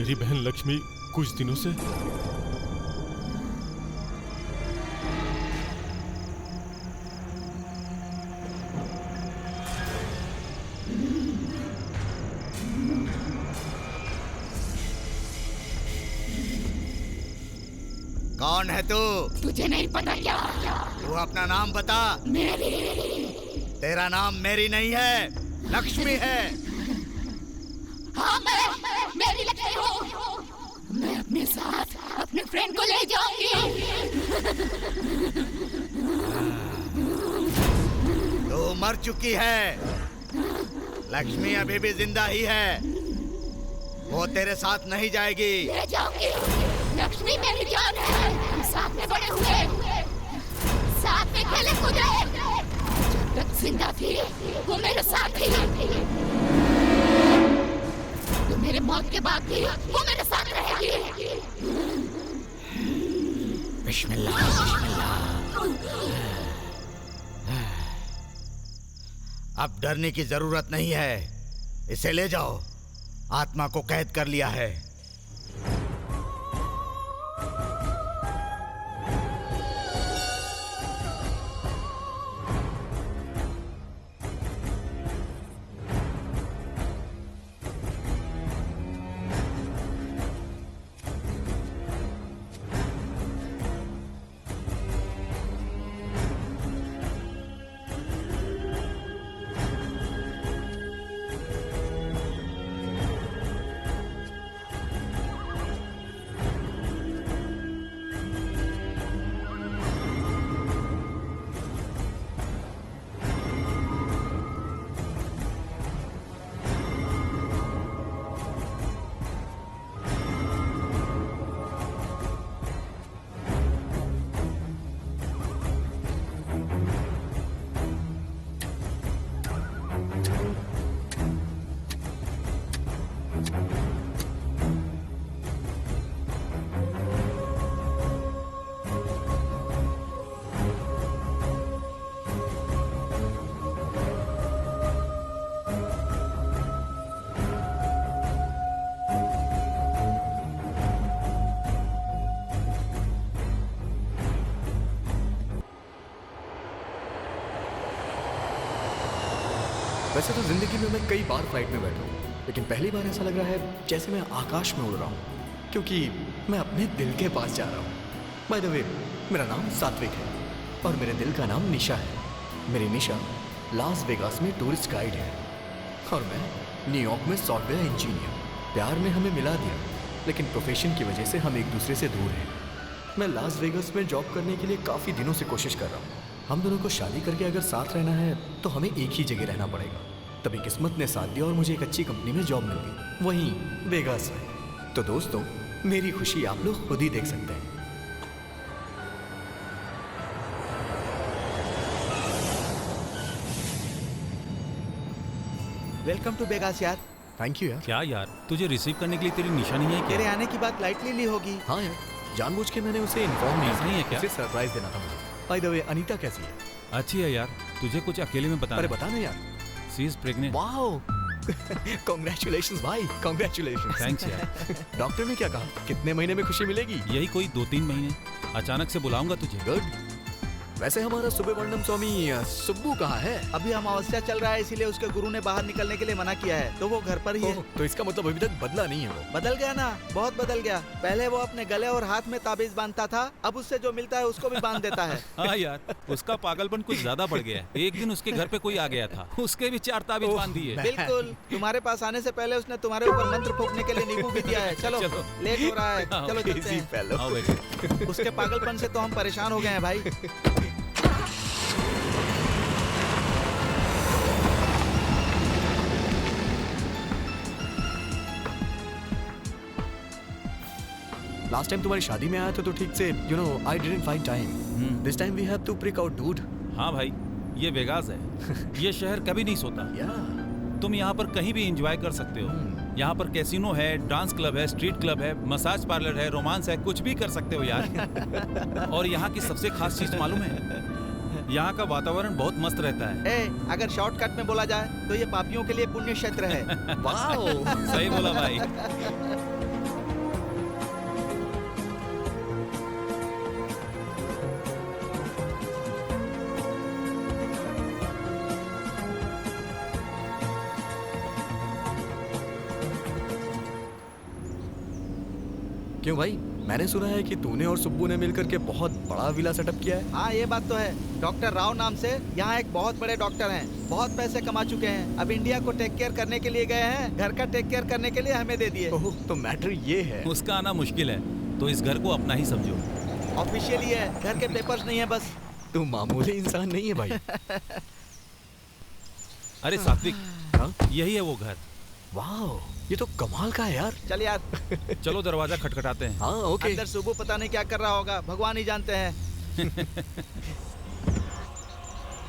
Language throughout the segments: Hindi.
मेरी बहन लक्ष्मी कुछ दिनों से कौन है तू? तुझे नहीं पता क्या? तू अपना नाम बता। मेरी। तेरा नाम मेरी नहीं है, लक्ष्मी है। हाँ, मैं मेरी लक्ष्मी हूँ। मैं अपने साथ अपने फ्रेंड को ले जाऊंगी। तू मर चुकी है। लक्ष्मी अभी भी जिंदा ही है। वो तेरे साथ नहीं जाएगी। ले जाऊंगी। लक्ष्मी मेरी जान है। हम साथ में बड़े हुए, साथ में खेले कूदे। जब तक जिंदा थी वो मेरे साथ थी। तो मेरे मौत के बाद भी वो मेरे साथ रहेगी। बिस्मिल्लाह, बिस्मिल्लाह। अब डरने की जरूरत नहीं है। इसे ले जाओ। आत्मा को कैद कर लिया है। वैसे तो जिंदगी में मैं कई बार फ्लाइट में बैठा हूँ, लेकिन पहली बार ऐसा लग रहा है जैसे मैं आकाश में उड़ रहा हूँ, क्योंकि मैं अपने दिल के पास जा रहा हूँ। बाय द वे, मेरा नाम सात्विक है और मेरे दिल का नाम निशा है। मेरी निशा लास वेगास में टूरिस्ट गाइड है और मैं न्यूयॉर्क में सॉफ्टवेयर इंजीनियर। प्यार ने हमें मिला दिया, लेकिन प्रोफेशन की वजह से हम एक दूसरे से दूर हैं। मैं लास वेगास में जॉब करने के लिए काफ़ी दिनों से कोशिश कर रहा हूँ। हम दोनों को शादी करके अगर साथ रहना है तो हमें एक ही जगह रहना पड़ेगा। तभी किस्मत ने साथ दिया और मुझे एक अच्छी कंपनी में जॉब मिल गई, वहीं वेगास में। तो दोस्तों, मेरी खुशी आप लोग खुद ही देख सकते हैं। वेलकम टू वेगास यार। थैंक यू यार। क्या यार, तुझे रिसीव करने के लिए तेरी निशा नहीं है क्या? तेरे आने की बात लाइटली ली होगी। हाँ यार, जानबूझ के मैंने उसे इन्फॉर्म ऐसा नहीं है क्या? उसे सरप्राइज देना था मुझे। बाय द वे, अनीता कैसी है? अच्छी है यार, तुझे कुछ अकेले में बताना। अरे बता ना यार। She is pregnant. Wow, congratulations भाई, कांग्रेचुलेशंस। थैंक्स यार। डॉक्टर ने क्या कहा, कितने महीने में खुशी मिलेगी? यही कोई 2-3 महीने। अचानक से बुलाऊंगा तुझे। गुड। वैसे हमारा सुब्रमण्यम स्वामी सुब्बू कहाँ है? अभी अमावस्या चल रहा है, इसीलिए उसके गुरु ने बाहर निकलने के लिए मना किया है, तो वो घर पर ही है। तो इसका मतलब अभी तक बदला नहीं है वो। बदल गया ना, बहुत बदल गया। पहले वो अपने गले और हाथ में ताबीज बांधता था, अब उससे जो मिलता है उसको भी बांध देता है। हाँ यार, उसका पागलपन कुछ ज्यादा बढ़ गया है। एक दिन उसके घर पे कोई आ गया था, उसके भी 4 ताबीज बांध दिए। बिल्कुल, तुम्हारे पास आने से पहले उसने तुम्हारे ऊपर मंत्र फूकने के लिए नींबू भी दिया है। चलो लेट हो रहा है, चलो चलते हैं। आओ बेटे। उसके पागलपन से तो हम परेशान हो गए हैं भाई। लास्ट टाइम तुम्हारी शादी में आया था तो ठीक से, you know, I didn't find time. This time we have to break out dude. हाँ भाई, ये वेगास है। ये शहर कभी नहीं सोता। तुम यहाँ पर कहीं भी एंजॉय कर सकते हो। यहाँ पर कैसीनो है, डांस क्लब है, स्ट्रीट क्लब है, मसाज पार्लर है, रोमांस है, कुछ भी कर सकते हो यार। और यहाँ की सबसे खास चीज मालूम है, यहाँ का वातावरण बहुत मस्त रहता है। अगर शॉर्टकट में बोला जाए तो ये पापियों के लिए पुण्य क्षेत्र है। वाओ, सही बोला भाई। क्यों भाई, मैंने सुना है कि तूने और सुब्बू ने मिलकर के बहुत बड़ा विला सेटअप किया है। हाँ ये बात तो है। डॉक्टर राव नाम से यहाँ एक बहुत बड़े डॉक्टर हैं, बहुत पैसे कमा चुके हैं। अब इंडिया को टेक केयर करने के लिए गए हैं, घर का टेक केयर करने के लिए हमें दे दिए। ओह, तो मैटर ये है। उसका आना मुश्किल है, तो इस घर को अपना ही समझो। ऑफिशियली है, घर के पेपर्स नहीं है बस। तू मामूली इंसान नहीं है भाई। अरे सात्विक, हाँ? यही है वो घर। वाह, ये तो कमाल का है यार। चल यार। चलो दरवाजा खटखटाते हैं। हाँ ओके। अंदर सुबह पता नहीं क्या कर रहा होगा, भगवान ही जानते हैं।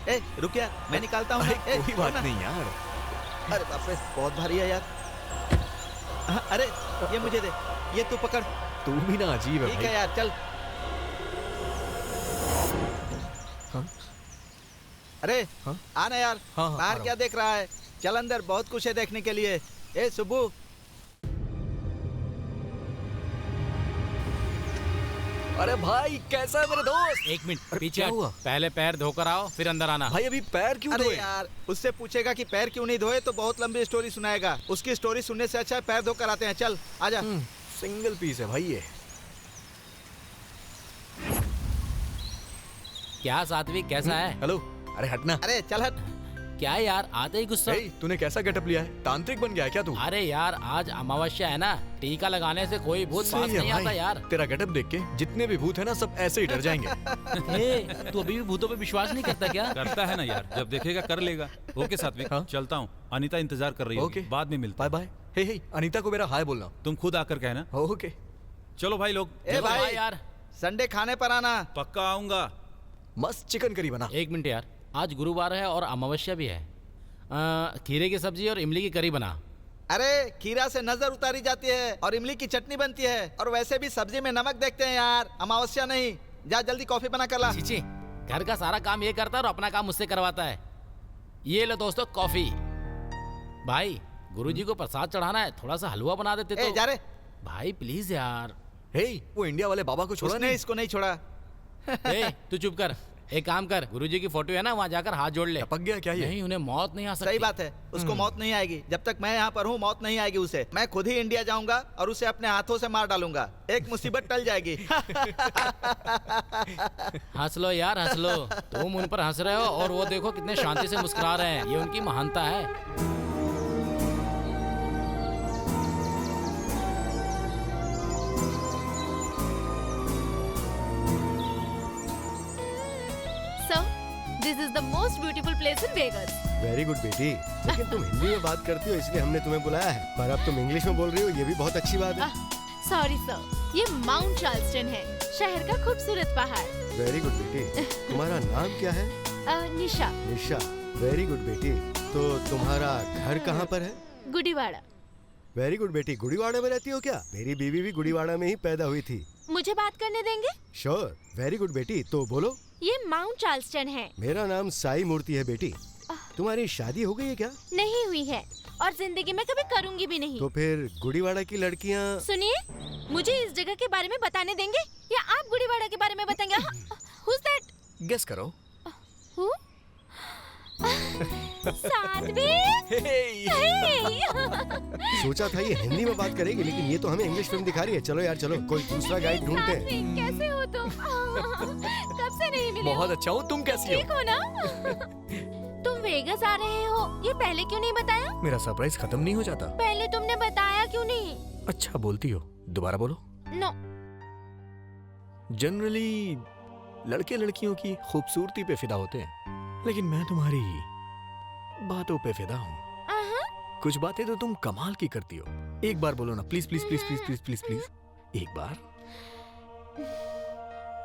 ए रुक यार, मैं निकालता हूँ। कोई बात नहीं यार। अरे बाप रे, बहुत भारी है यार। हाँ, अरे ये मुझे दे, ये तू पकड़। तू भी ना अजीब है ठीक भाई। है यार, चल। हाँ? अरे हाँ? आना यार। हाँ, हाँ, बाहर आ क्या देख रहा है? चल अंदर, बहुत कुछ है देखने के लिए। ए सुब्बू, अरे भाई कैसा है मेरे दोस्त? एक मिनट अरे, पीछे क्या हट। हुआ? पहले पैर धोकर आओ फिर अंदर आना। भाई अभी पैर क्यों अरे धोए? यार उससे पूछेगा कि पैर क्यों नहीं धोए तो बहुत लंबी स्टोरी सुनाएगा। उसकी स्टोरी सुनने से अच्छा है पैर धोकर आते हैं। चल आजा। सिंगल पीस है भाई ये। क्या सात्विक, कैसा है? हेलो, अरे हटना। अरे चल हट। क्या यार, आते ही गुस्सा। ए, तूने कैसा गेटअप लिया है? तांत्रिक बन गया है क्या तू? अरे यार आज अमावस्या है ना, टीका लगाने से कोई भूत पास सही है नहीं आता भाई। यार। तेरा गेटअप देख के जितने भी भूत है ना सब ऐसे ही डर जाएंगे। ए, तू अभी भी भूतों पे विश्वास नहीं करता क्या? करता है ना यार, जब देखेगा कर लेगा। ओके सात्विक, हाँ? चलता हूँ। अनीता इंतजार कर रही है। ओके। बाद में मिलते बाय बाय। हे हे, अनीता को मेरा हाय बोलना। तुम खुद आकर कहना। ओके। चलो भाई लोग, ए चलो भाई यार। संडे खाने पर आना। पक्का आऊंगा। मस्त चिकन करी बना। एक मिनट यार, आज गुरुवार है और अमावस्या भी है। खीरे की सब्जी और इमली की करी बना। अरे खीरा से नजर उतारी जाती है और इमली की चटनी बनती है, और वैसे भी सब्जी में नमक देखते हैं यार, अमावस्या नहीं। जा जल्दी कॉफी बना कर ला। चीची, घर का सारा काम ये करता है और अपना काम मुझसे करवाता है। ये लो दोस्तों कॉफी। भाई गुरुजी को प्रसाद चढ़ाना है, थोड़ा सा हलवा बना देते ए तो। जा रे। भाई प्लीज यार। हे, वो इंडिया वाले बाबा को छोड़ा उसने नहीं? इसको नहीं छोड़ा। ए, तू चुप कर। एक काम कर, गुरुजी की फोटो है ना, वहाँ जाकर हाथ जोड़ ले। टपक गया क्या ये? नहीं, उन्हें मौत नहीं आ सकती। सही बात है, उसको मौत नहीं आएगी। जब तक मैं यहाँ पर हूँ मौत नहीं आएगी उसे। मैं खुद ही इंडिया जाऊंगा और उसे अपने हाथों से मार डालूंगा। एक मुसीबत टल जाएगी। हंस लो यार हंस लो। तुम उन पर हंस रहे हो और वो देखो कितने शांति से मुस्कुरा रहे हैं। ये उनकी महानता है। So, this is the most beautiful place in Vegas. Very good बेटी, लेकिन तुम हिंदी में बात करती हो इसलिए हमने तुम्हें बुलाया है, पर अब तुम इंग्लिश में बोल रही हो, ये भी बहुत अच्छी बात है। सॉरी सर, ये माउंट चार्ल्सटन है, शहर का खूबसूरत पहाड़। वेरी गुड बेटी, तुम्हारा नाम क्या है? निशा। निशा। वेरी गुड बेटी, तो तुम्हारा घर कहाँ पर है? गुड़ीवाड़ा। वेरी गुड बेटी, गुड़ीवाड़ा में रहती हो क्या? मेरी बीवी भी गुड़ीवाड़ा में ही पैदा हुई थी। मुझे बात करने देंगे? श्योर। वेरी गुड बेटी, तो बोलो। ये माउंट चार्ल्सटन है। मेरा नाम साई मूर्ति है बेटी। तुम्हारी शादी हो गई है क्या? नहीं हुई है और जिंदगी में कभी करूंगी भी नहीं। तो फिर गुड़ीवाड़ा की लड़कियाँ। सुनिए, मुझे इस जगह के बारे में बताने देंगे या आप गुड़ीवाड़ा के बारे में बताएंगे? Who's that? गेस करो। Who? सात्विक। Hey! सोचा था ये हिंदी में बात करेगी, लेकिन ये तो हमें इंग्लिश फिल्म दिखा रही है। चलो यार चलो, कोई दूसरा गाइड ढूंढते हैं। सात्विक, कैसे हो तुम? कब से नहीं मिले? बहुत अच्छा हूँ, तुम कैसी ठीक हो? हो ना? तुम वेगस आ रहे हो, ये पहले क्यों नहीं बताया? मेरा सरप्राइज खत्म नहीं हो जाता? पहले तुमने बताया क्यों नहीं? अच्छा बोलती हो, दोबारा बोलो। नो। जनरली लड़के लड़कियों की खूबसूरती पे फिदा होते हैं, लेकिन मैं तुम्हारी बातों पे फिदा हूँ। कुछ बातें तो तुम कमाल की करती हो। एक बार बोलो ना, please please please please please please please एक बार।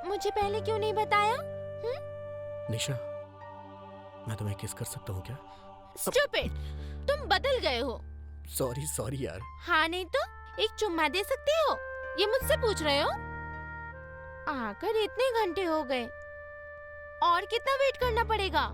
मुझे पहले क्यों नहीं बताया? निशा, मैं तुम्हें किस कर सकता हूँ क्या? स्टूपिड, तुम बदल गए हो। सॉरी सॉरी यार। हाँ नहीं तो एक चुम्मा दे सकते हो? ये मुझसे पूछ रहे हो? आकर इतने घंटे हो गए, और कितना वेट करना पड़ेगा?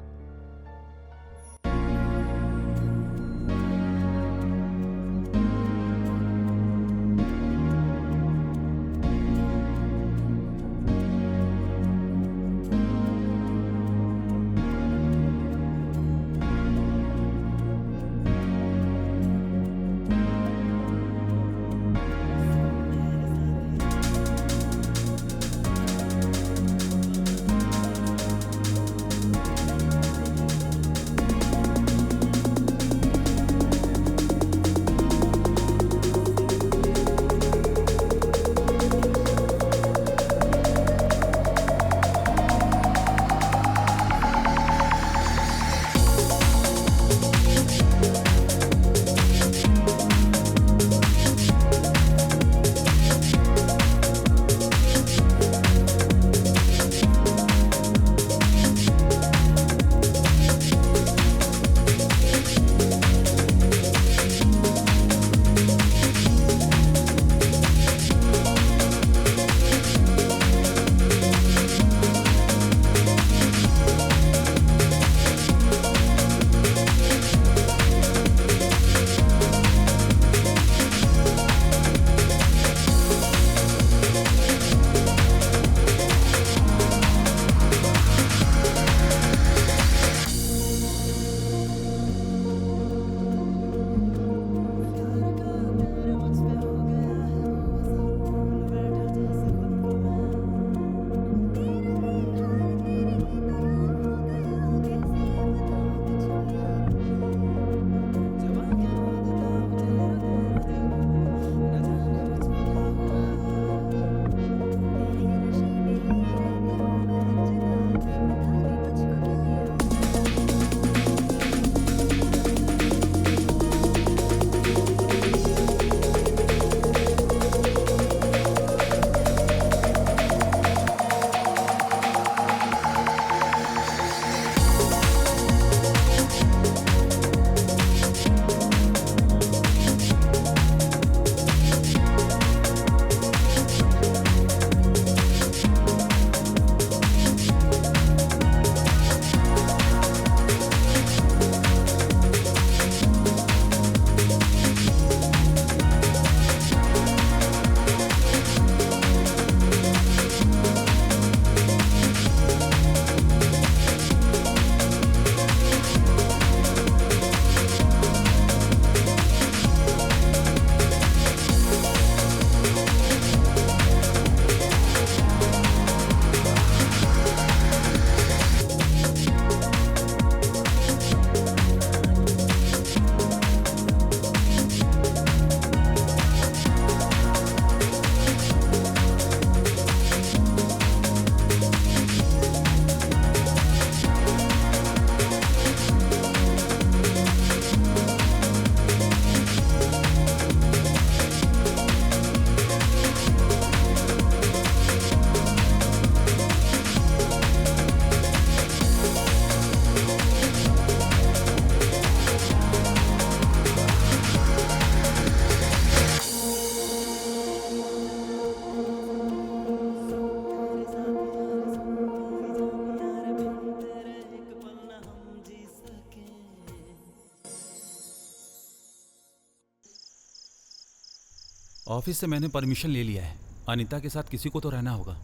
ऑफिस से मैंने परमिशन ले लिया है। अनीता के साथ किसी को तो रहना होगा,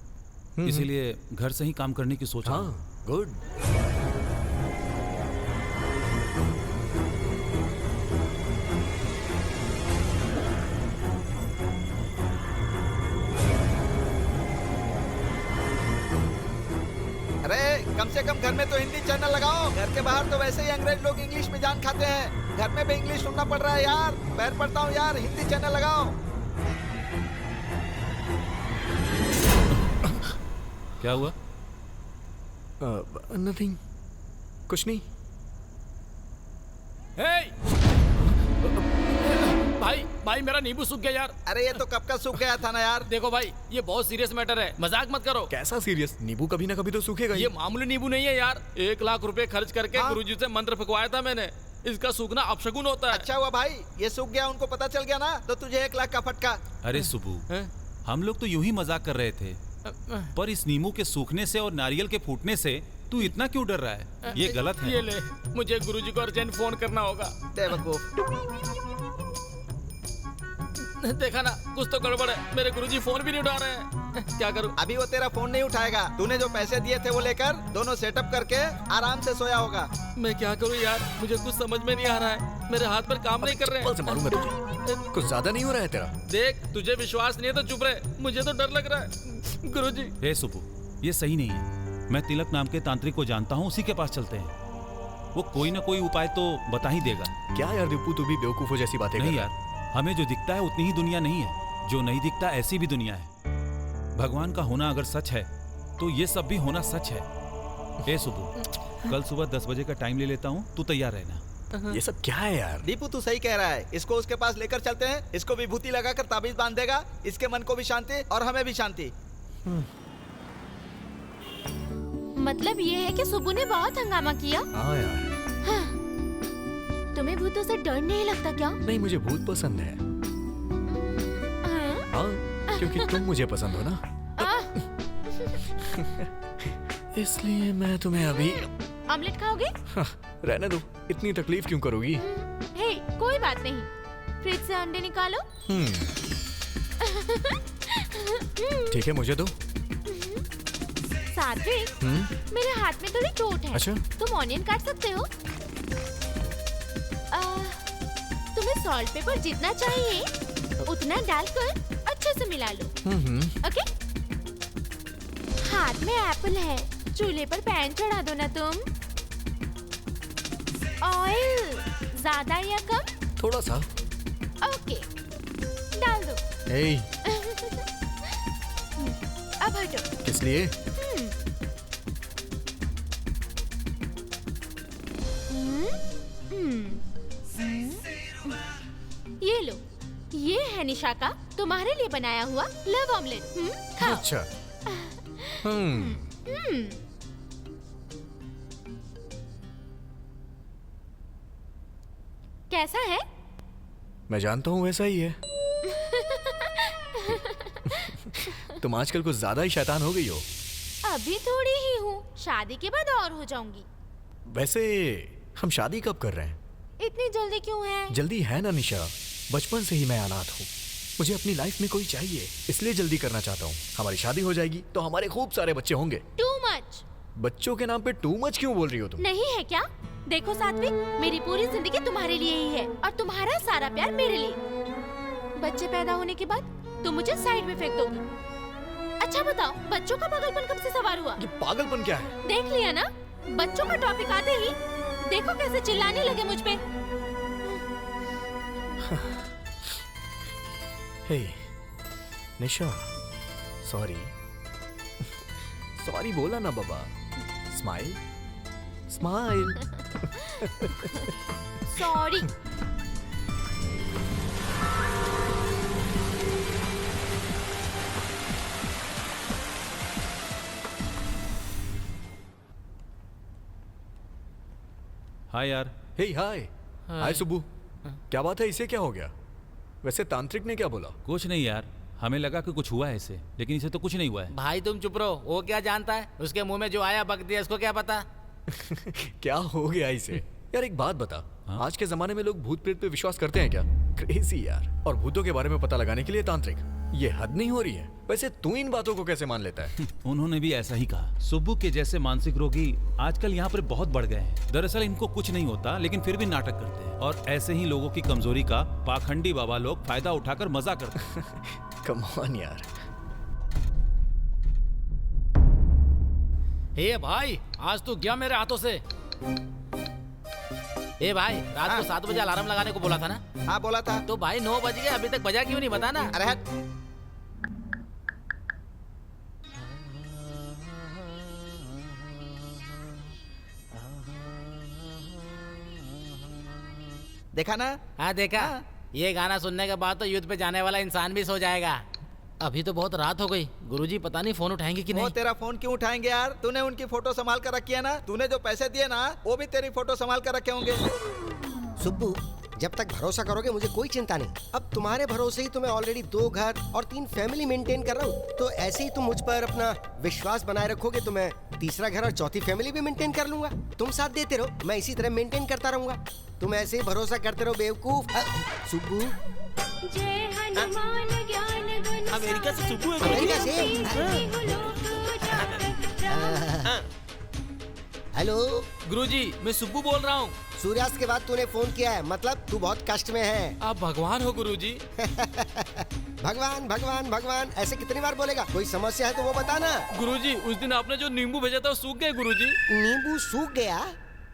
इसीलिए घर से ही काम करने की सोच रहा हूँ। हाँ, गुड। अरे कम से कम घर में तो हिंदी चैनल लगाओ। घर के बाहर तो वैसे ही अंग्रेज लोग इंग्लिश में जान खाते हैं, घर में भी इंग्लिश सुनना पड़ रहा है यार। पैर पड़ता हूँ यार, हिंदी चैनल लगाओ। क्या हुआ? नथिंग, कुछ नहीं। भाई मेरा नींबू सूख गया यार। अरे ये तो कब का सूख गया था ना यार। देखो भाई, ये बहुत सीरियस मैटर है, मजाक मत करो। कैसा सीरियस? नींबू कभी ना कभी तो सूखेगा ही। ये मामूली नींबू नहीं है यार, 1 लाख रुपए खर्च करके गुरुजी से मंत्र फकवाया था मैंने। इसका सूखना अपशगुन होता है। अच्छा हुआ भाई ये सूख गया, उनको पता चल गया ना तो तुझे 1 लाख का फटका। अरे सुबू, हम लोग तो यूं ही मजाक कर रहे थे, पर इस नींबू के सूखने से और नारियल के फूटने से तू इतना क्यों डर रहा है? ये गलत है। ये ले, मुझे गुरुजी को अर्जेंट फोन करना होगा। देखा ना, कुछ तो गड़बड़ है। मेरे गुरुजी फोन भी नहीं उठा रहे हैं। क्या करूं? अभी वो तेरा फोन नहीं उठाएगा। तूने जो पैसे दिए थे वो लेकर दोनों सेटअप करके आराम से सोया होगा। मैं क्या करूं यार, मुझे कुछ समझ में नहीं आ रहा है। मेरे हाथ पर काम नहीं कर रहे हैं। मारूंगा तुझे। कुछ ज्यादा नहीं हो रहा है तेरा? देख, तुझे विश्वास नहीं है तो चुप रहे, मुझे तो डर लग रहा है। गुरुजी, हे सुबू, ये सही नहीं है। मैं तिलक नाम के तांत्रिक को जानता हूँ, उसी के पास चलते हैं। वो कोई ना कोई उपाय तो बता ही देगा। क्या यार दीपू, तू भी बेवकूफों जैसी बातें कर नहीं रहा है। यार, हमें जो दिखता है उतनी ही दुनिया नहीं है, जो नहीं दिखता ऐसी भी दुनिया है। भगवान का होना अगर सच है तो ये सब भी होना सच है। ए सुबह, कल सुबह 10 बजे का टाइम ले लेता हूँ, तू तैयार रहना। ये सब क्या है यार? दीपू तू सही कह रहा है, इसको उसके पास लेकर चलते हैं। इसको विभूति लगाकर ताबीज बांध देगा, इसके मन को भी शांति और हमें भी शांति। मतलब ये है कि सुबह ने बहुत हंगामा किया। हाँ यार। हाँ। तुम्हें भूतों से डर नहीं लगता क्या? नहीं, मुझे भूत पसंद है। हाँ, क्योंकि तुम मुझे पसंद हो ना। इसलिए मैं तुम्हें अभी ऑमलेट खाओगे? हाँ, रहने दो, इतनी तकलीफ क्यों करोगी? हे, कोई बात नहीं, फ्रिज से अंडे निकालो। ठीक है, मुझे दो। सात्विक, मेरे हाथ में थोड़ी चोट है। अच्छा? तुम ऑनियन काट सकते हो? तुम्हें सॉल्ट पेपर जितना चाहिए उतना डालकर अच्छे से मिला लो। ओके? हाथ में एप्पल है, चूल्हे पर पैन चढ़ा दो ना तुम। ऑयल ज्यादा या कम? थोड़ा सा। ओके, डाल दो। हे, अब हटो। किस लिए? ये लो, ये है निशा का तुम्हारे लिए बनाया हुआ लव ऑमलेट। खाओ। अच्छा। कैसा है? मैं जानता हूँ वैसा ही है। तुम आजकल कुछ ज्यादा ही शैतान हो गई हो। अभी थोड़ी ही हूँ, शादी के बाद और हो जाऊंगी। वैसे हम शादी कब कर रहे हैं? इतनी जल्दी क्यों है? जल्दी है ना निशा, बचपन से ही मैं अनाथ हूँ। मुझे अपनी लाइफ में कोई चाहिए, इसलिए जल्दी करना चाहता हूँ। हमारी शादी हो जाएगी तो हमारे खूब सारे बच्चे होंगे। Too much. बच्चों के नाम पे टू मच क्यों बोल रही हो तुम? नहीं है क्या? देखो सात्विक, मेरी पूरी जिंदगी तुम्हारे लिए ही है और तुम्हारा सारा प्यार मेरे लिए। बच्चे पैदा होने के बाद तुम मुझे साइड में फेंक दोगी। अच्छा बताओ, बच्चों का पागलपन कब से सवार हुआ? ये पागलपन क्या है? देख लिया ना, बच्चों का टॉपिक आते ही देखो कैसे चिल्लाने लगे मुझ पे। हे निशा, सॉरी। सॉरी बोला ना बाबा। Smile smile. सॉरी। हाय यार। हे हाय। हाय सुबू। क्या बात है, इसे क्या हो गया? वैसे तांत्रिक ने क्या बोला? कुछ नहीं यार, हमें लगा कि कुछ हुआ है इसे, लेकिन इसे तो कुछ नहीं हुआ है। भाई तुम चुप रहो, वो क्या जानता है? उसके मुंह में जो आया बक दिया, इसको क्या पता? क्या हो गया इसे? यार एक बात बता, हाँ? आज के जमाने में लोग भूत प्रेत पे विश्वास करते हैं क्या? क्रेजी यार। और भूतों के बारे में पता लगाने के लिए तांत्रिक, ये हद नहीं हो रही है? वैसे तू इन बातों को कैसे मान लेता है? उन्होंने भी ऐसा ही कहा। सुब्बू के जैसे मानसिक रोगी आजकल यहाँ पर बहुत बढ़ गए हैं। दरअसल इनको कुछ नहीं होता, लेकिन फिर भी नाटक करते हैं, और ऐसे ही लोगों की कमजोरी का पाखंडी बाबा लोग फायदा उठाकर मजा करते हैं। कम ऑन यार। हे भाई, आज तू गया मेरे हाथों से। ए भाई, रात को 7 बजे अलार्म लगाने को बोला था ना? हाँ बोला था। तो भाई 9 बज गए, अभी तक बजा क्यों नहीं, बता ना। अरे हट। देखा ना? हाँ देखा। ये गाना सुनने के बाद तो युद्ध पे जाने वाला इंसान भी सो जाएगा। अभी तो बहुत रात हो गई, गुरुजी पता नहीं फोन उठाएंगे कि नहीं। वो तेरा फोन क्यों उठाएंगे यार? तूने उनकी फोटो संभाल कर रखी है ना? तूने जो पैसे दिए ना, वो भी तेरी फोटो संभाल कर रखे होंगे। सुब्बू, जब तक भरोसा करोगे मुझे कोई चिंता नहीं। अब तुम्हारे भरोसे ही तो मैं ऑलरेडी 2 घर और 3 फैमिली मेंटेन कर रहा हूँ, तो ऐसे ही तुम मुझ पर अपना विश्वास बनाए रखोगे तो मैं 3रा घर और 4थी फैमिली भी मेंटेन कर लूंगा। तुम साथ देते रहो, मैं इसी तरह मेंटेन करता रहूंगा। तुम ऐसे ही भरोसा करते रहो बेवकूफ। सुब्बू, अमेरिका से सुब्बू है। अमेरिका से? हेलो गुरुजी, मैं सुब्बू बोल रहा हूँ। सूर्यास्त के बाद तूने फोन किया है, मतलब तू बहुत कष्ट में है। आप भगवान हो गुरुजी। भगवान भगवान भगवान ऐसे कितनी बार बोलेगा? कोई समस्या है तो वो बताना। गुरुजी, उस दिन आपने जो नींबू भेजा था वो सूख गए गुरुजी। नींबू सूख गया?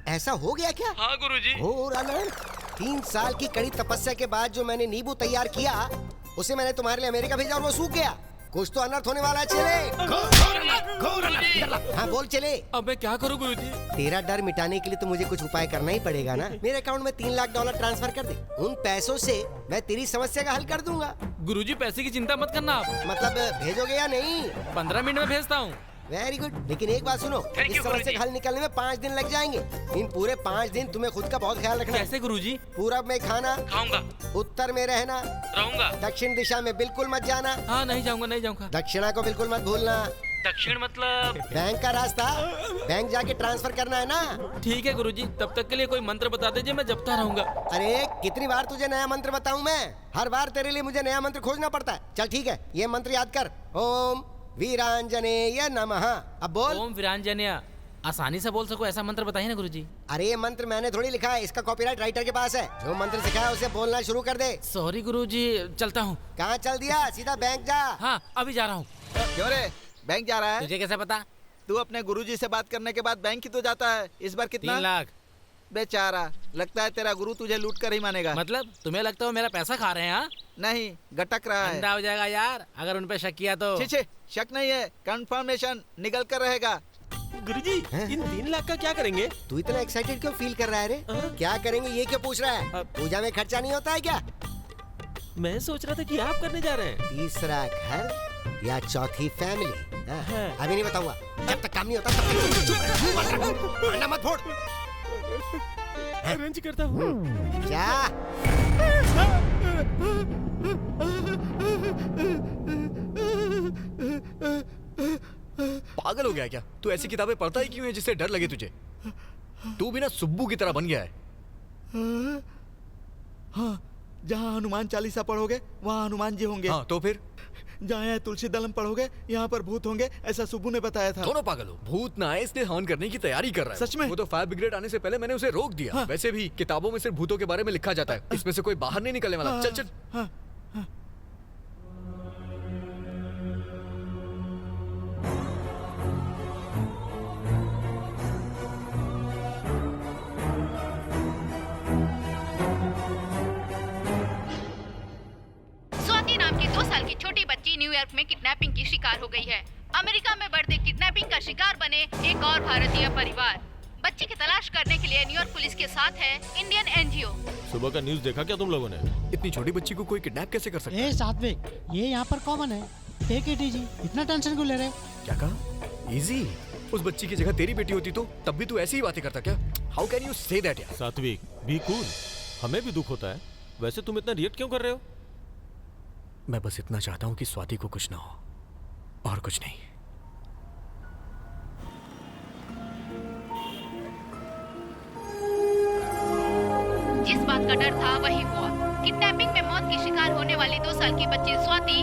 ऐसा हो गया क्या? हाँ गुरुजी। और 3 साल की कड़ी तपस्या के बाद जो मैंने नींबू तैयार किया, उसे मैंने तुम्हारे लिए अमेरिका भेजा और वो सूख गया। कुछ तो अनर्थ होने वाला है। चले। हाँ बोल चले। अब मैं क्या करूँ गुरुजी? तेरा डर मिटाने के लिए तो मुझे कुछ उपाय करना ही पड़ेगा ना। मेरे अकाउंट में $3 लाख ट्रांसफर कर दे। उन पैसों से मैं तेरी समस्या का हल कर दूंगा। गुरुजी, पैसे की चिंता मत करना आप। मतलब भेजोगे या नहीं? 15 मिनट में भेजता हूँ। वेरी गुड, लेकिन एक बात सुनो, इस समस्या का हल निकलने में 5 दिन लग जाएंगे। इन पूरे 5 दिन तुम्हें खुद का बहुत ख्याल रखना है। कैसे गुरुजी? पूरब में खाना खाऊंगा, उत्तर में रहना, रहूंगा, दक्षिण दिशा में बिल्कुल मत जाना। हाँ नहीं जाऊंगा, नहीं जाऊंगा। दक्षिणा को बिल्कुल मत भूलना। दक्षिण मतलब? बैंक का रास्ता, बैंक जाके ट्रांसफर करना है ना। ठीक है गुरुजी, तब तक के लिए कोई मंत्र बता दीजिए, मैं जपता रहूंगा। अरे कितनी बार तुझे नया मंत्र बताऊं मैं? हर बार तेरे लिए मुझे नया मंत्र खोजना पड़ता है। चल ठीक है, ये मंत्र याद कर। ओम वीरांजनेय नमः। अब बोल। ओम वीरांजनेय। आसानी से बोल सको ऐसा मंत्र बताइए ना गुरुजी। अरे ये मंत्र मैंने थोड़ी लिखा है, इसका कॉपीराइट राइटर के पास है। जो मंत्र सिखाया उसे बोलना शुरू कर दे। सॉरी गुरुजी, चलता हूँ। कहाँ चल दिया? सीधा बैंक जा। हाँ अभी जा रहा हूँ। क्यों रे, बैंक जा रहा है? तुझे कैसे पता? तू अपने गुरुजी से बात करने के बाद बैंक ही तो जाता है। इस बार कितना? 3 लाख। बेचारा, लगता है तेरा गुरु तुझे लूट कर ही मानेगा। मतलब तुम्हें लगता है मेरा पैसा खा रहे हैं? हाँ नहीं, गटक रहा है। अंधा हो जाएगा यार अगर उन पे शक किया तो। छे छे, शक नहीं है, कंफर्मेशन निकल कर रहेगा। गुरुजी, इन 3 लाख का क्या करेंगे? तू इतना एक्साइटेड क्यों फील कर रहा है रे? क्या करेंगे ये क्यों पूछ रहा है? पूजा में खर्चा नहीं होता है क्या? मैं सोच रहा था कि आप करने जा रहे हैं। 3रा घर या 4थी फैमिली? अभी नहीं बताऊंगा, जब तक काम नहीं होता तब तक चुप रह। मत फोड़। अरेंज करता हूँ। क्या? पागल हो गया क्या? तू ऐसी किताबें पढ़ता ही क्यों है जिससे डर लगे तुझे? तू भी ना सुब्बू की तरह बन गया है। हाँ, जहाँ हनुमान चालीसा पढ़ोगे वहाँ हनुमान जी होंगे। हाँ तो फिर? जहाँ तुलसी दलम पढ़ोगे यहाँ पर भूत होंगे, ऐसा सुब्बू ने बताया था। दोनों पागल हो। भूत ना आए इसलिए हवन करने की तैयारी कर रहा है। सच में? वो तो फायर ब्रिगेड आने से पहले मैंने उसे रोक दिया। हाँ। वैसे भी किताबों में सिर्फ भूतों के बारे में लिखा जाता है, इसमें से कोई बाहर नहीं निकलने वाला। चल चल। हाँ। स्वाति नाम की 2 साल की छोटी बच्ची न्यूयॉर्क में किडनैपिंग की शिकार हो गई है। अमेरिका में बढ़ते किडनैपिंग का शिकार बने एक और भारतीय परिवार। बच्ची की तलाश करने के लिए न्यूयॉर्क पुलिस के साथ है इंडियन एनजीओ। सुबह का न्यूज़ देखा क्या तुम लोगों ने? इतनी छोटी बच्ची को कोई किडनैप कैसे कर सकता है? सात्विक, ये यहाँ पर कॉमन है। टेक इट इजी, इतना टेंशन क्यों ले रहे? क्या कहा? इजी? उस बच्ची की जगह तेरी बेटी होती तो तब भी तू ऐसी ही बातें करता क्या? How can you say that यार? सात्विक, बी कूल। हमें भी दुख होता है। वैसे तुम इतना रिएक्ट क्यों कर रहे हो? मैं बस इतना चाहता हूँ कि स्वाति को कुछ ना हो और कुछ नहीं। जिस बात का डर था वही हुआ। किडनैपिंग में बच्ची स्वाति,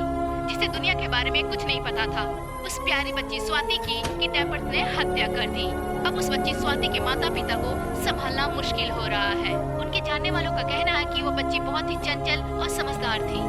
जिसे दुनिया के बारे में कुछ नहीं पता था। उस प्यारी बच्ची स्वाति की किडनैपर्स ने हत्या कर दी। अब उस बच्ची स्वाति के माता पिता को संभालना मुश्किल हो रहा है। उनके जानने वालों का कहना है कि वो बच्ची बहुत ही चंचल और समझदार थी।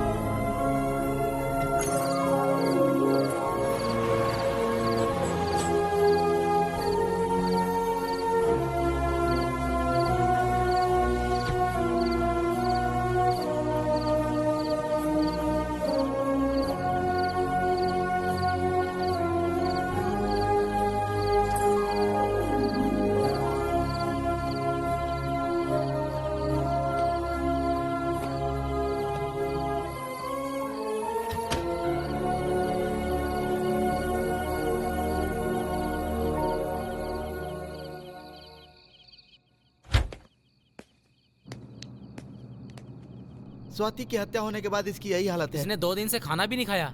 स्वाति की हत्या होने के बाद इसकी यही हालत है। इसने 2 दिन से खाना भी नहीं खाया।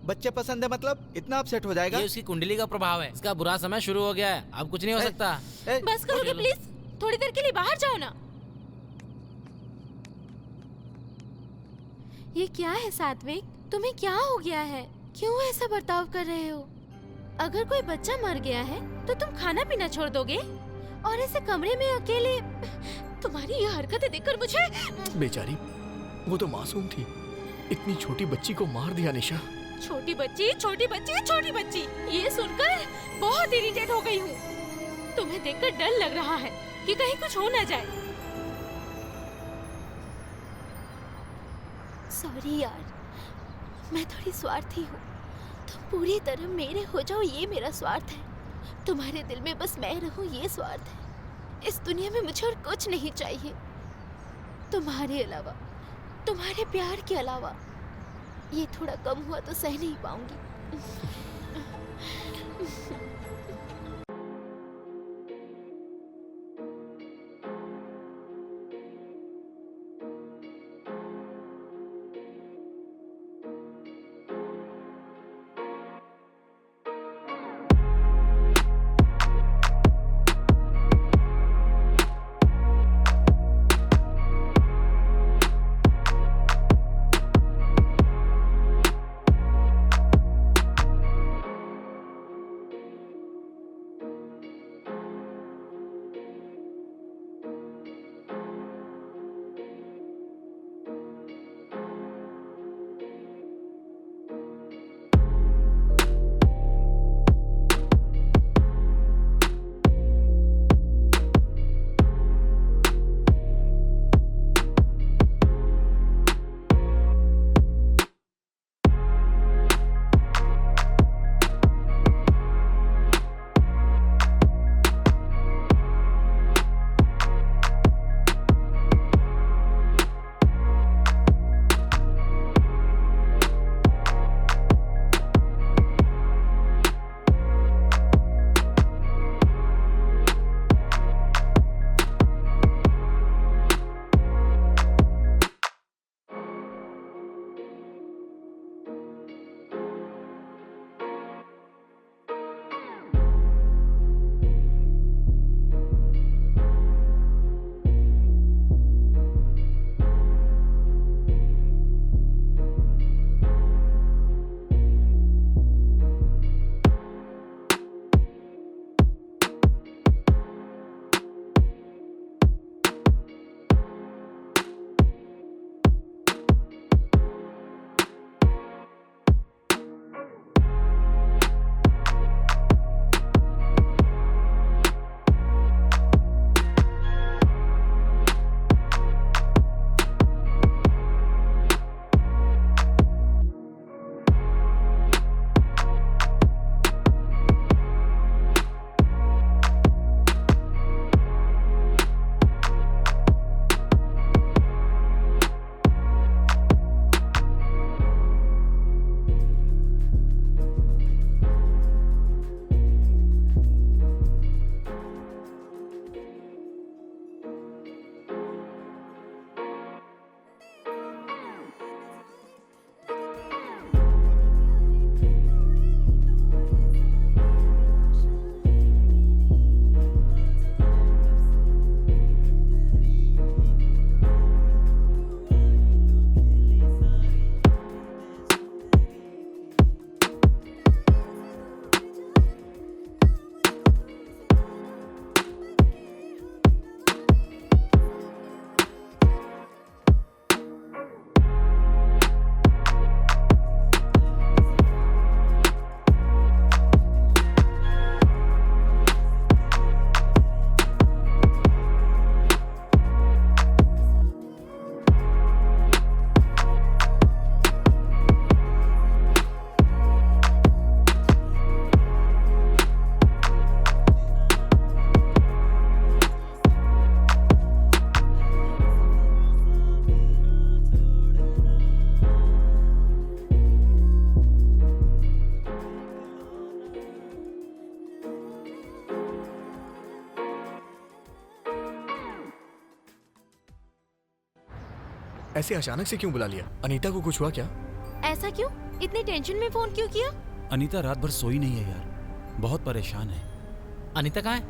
बच्चे पसंद है मतलब इतना अपसेट हो जाएगा? ये उसकी कुंडली का प्रभाव है। इसका बुरा समय शुरू हो गया है, अब कुछ नहीं हो सकता। बस करोगे प्लीज? थोड़ी देर के लिए बाहर जाओ ना। ये क्या है सात्विक? तुम्हें क्या हो गया है? क्यों ऐसा बर्ताव कर रहे हो? अगर कोई बच्चा मर गया है तो तुम खाना पीना छोड़ दोगे और ऐसे कमरे में अकेले? तुम्हारी ये हरकतें देखकर मुझे... बेचारी, वो तो मासूम थी। इतनी छोटी बच्ची को मार दिया निशा। छोटी बच्ची, छोटी बच्ची, छोटी बच्ची, ये सुनकर बहुत इरिटेट हो गई हूँ। तुम्हें देखकर डर लग रहा है कि कहीं कुछ हो ना जाए। सॉरी यार, मैं थोड़ी स्वार्थी हूँ। तुम पूरी तरह मेरे हो जाओ, ये मेरा स्वार्थ है। तुम्हारे दिल में बस मैं रहूँ, ये स्वार्थ है। इस दुनिया में मुझे और कुछ नहीं चाहिए तुम्हारे अलावा, तुम्हारे प्यार के अलावा। ये थोड़ा कम हुआ तो सह नहीं पाऊंगी। ऐसे अचानक से क्यों बुला लिया? अनीता को कुछ हुआ क्या? ऐसा क्यों? इतनी टेंशन में फोन क्यों किया? अनीता रात भर सोई नहीं है यार, बहुत परेशान है। अनीता कहाँ है?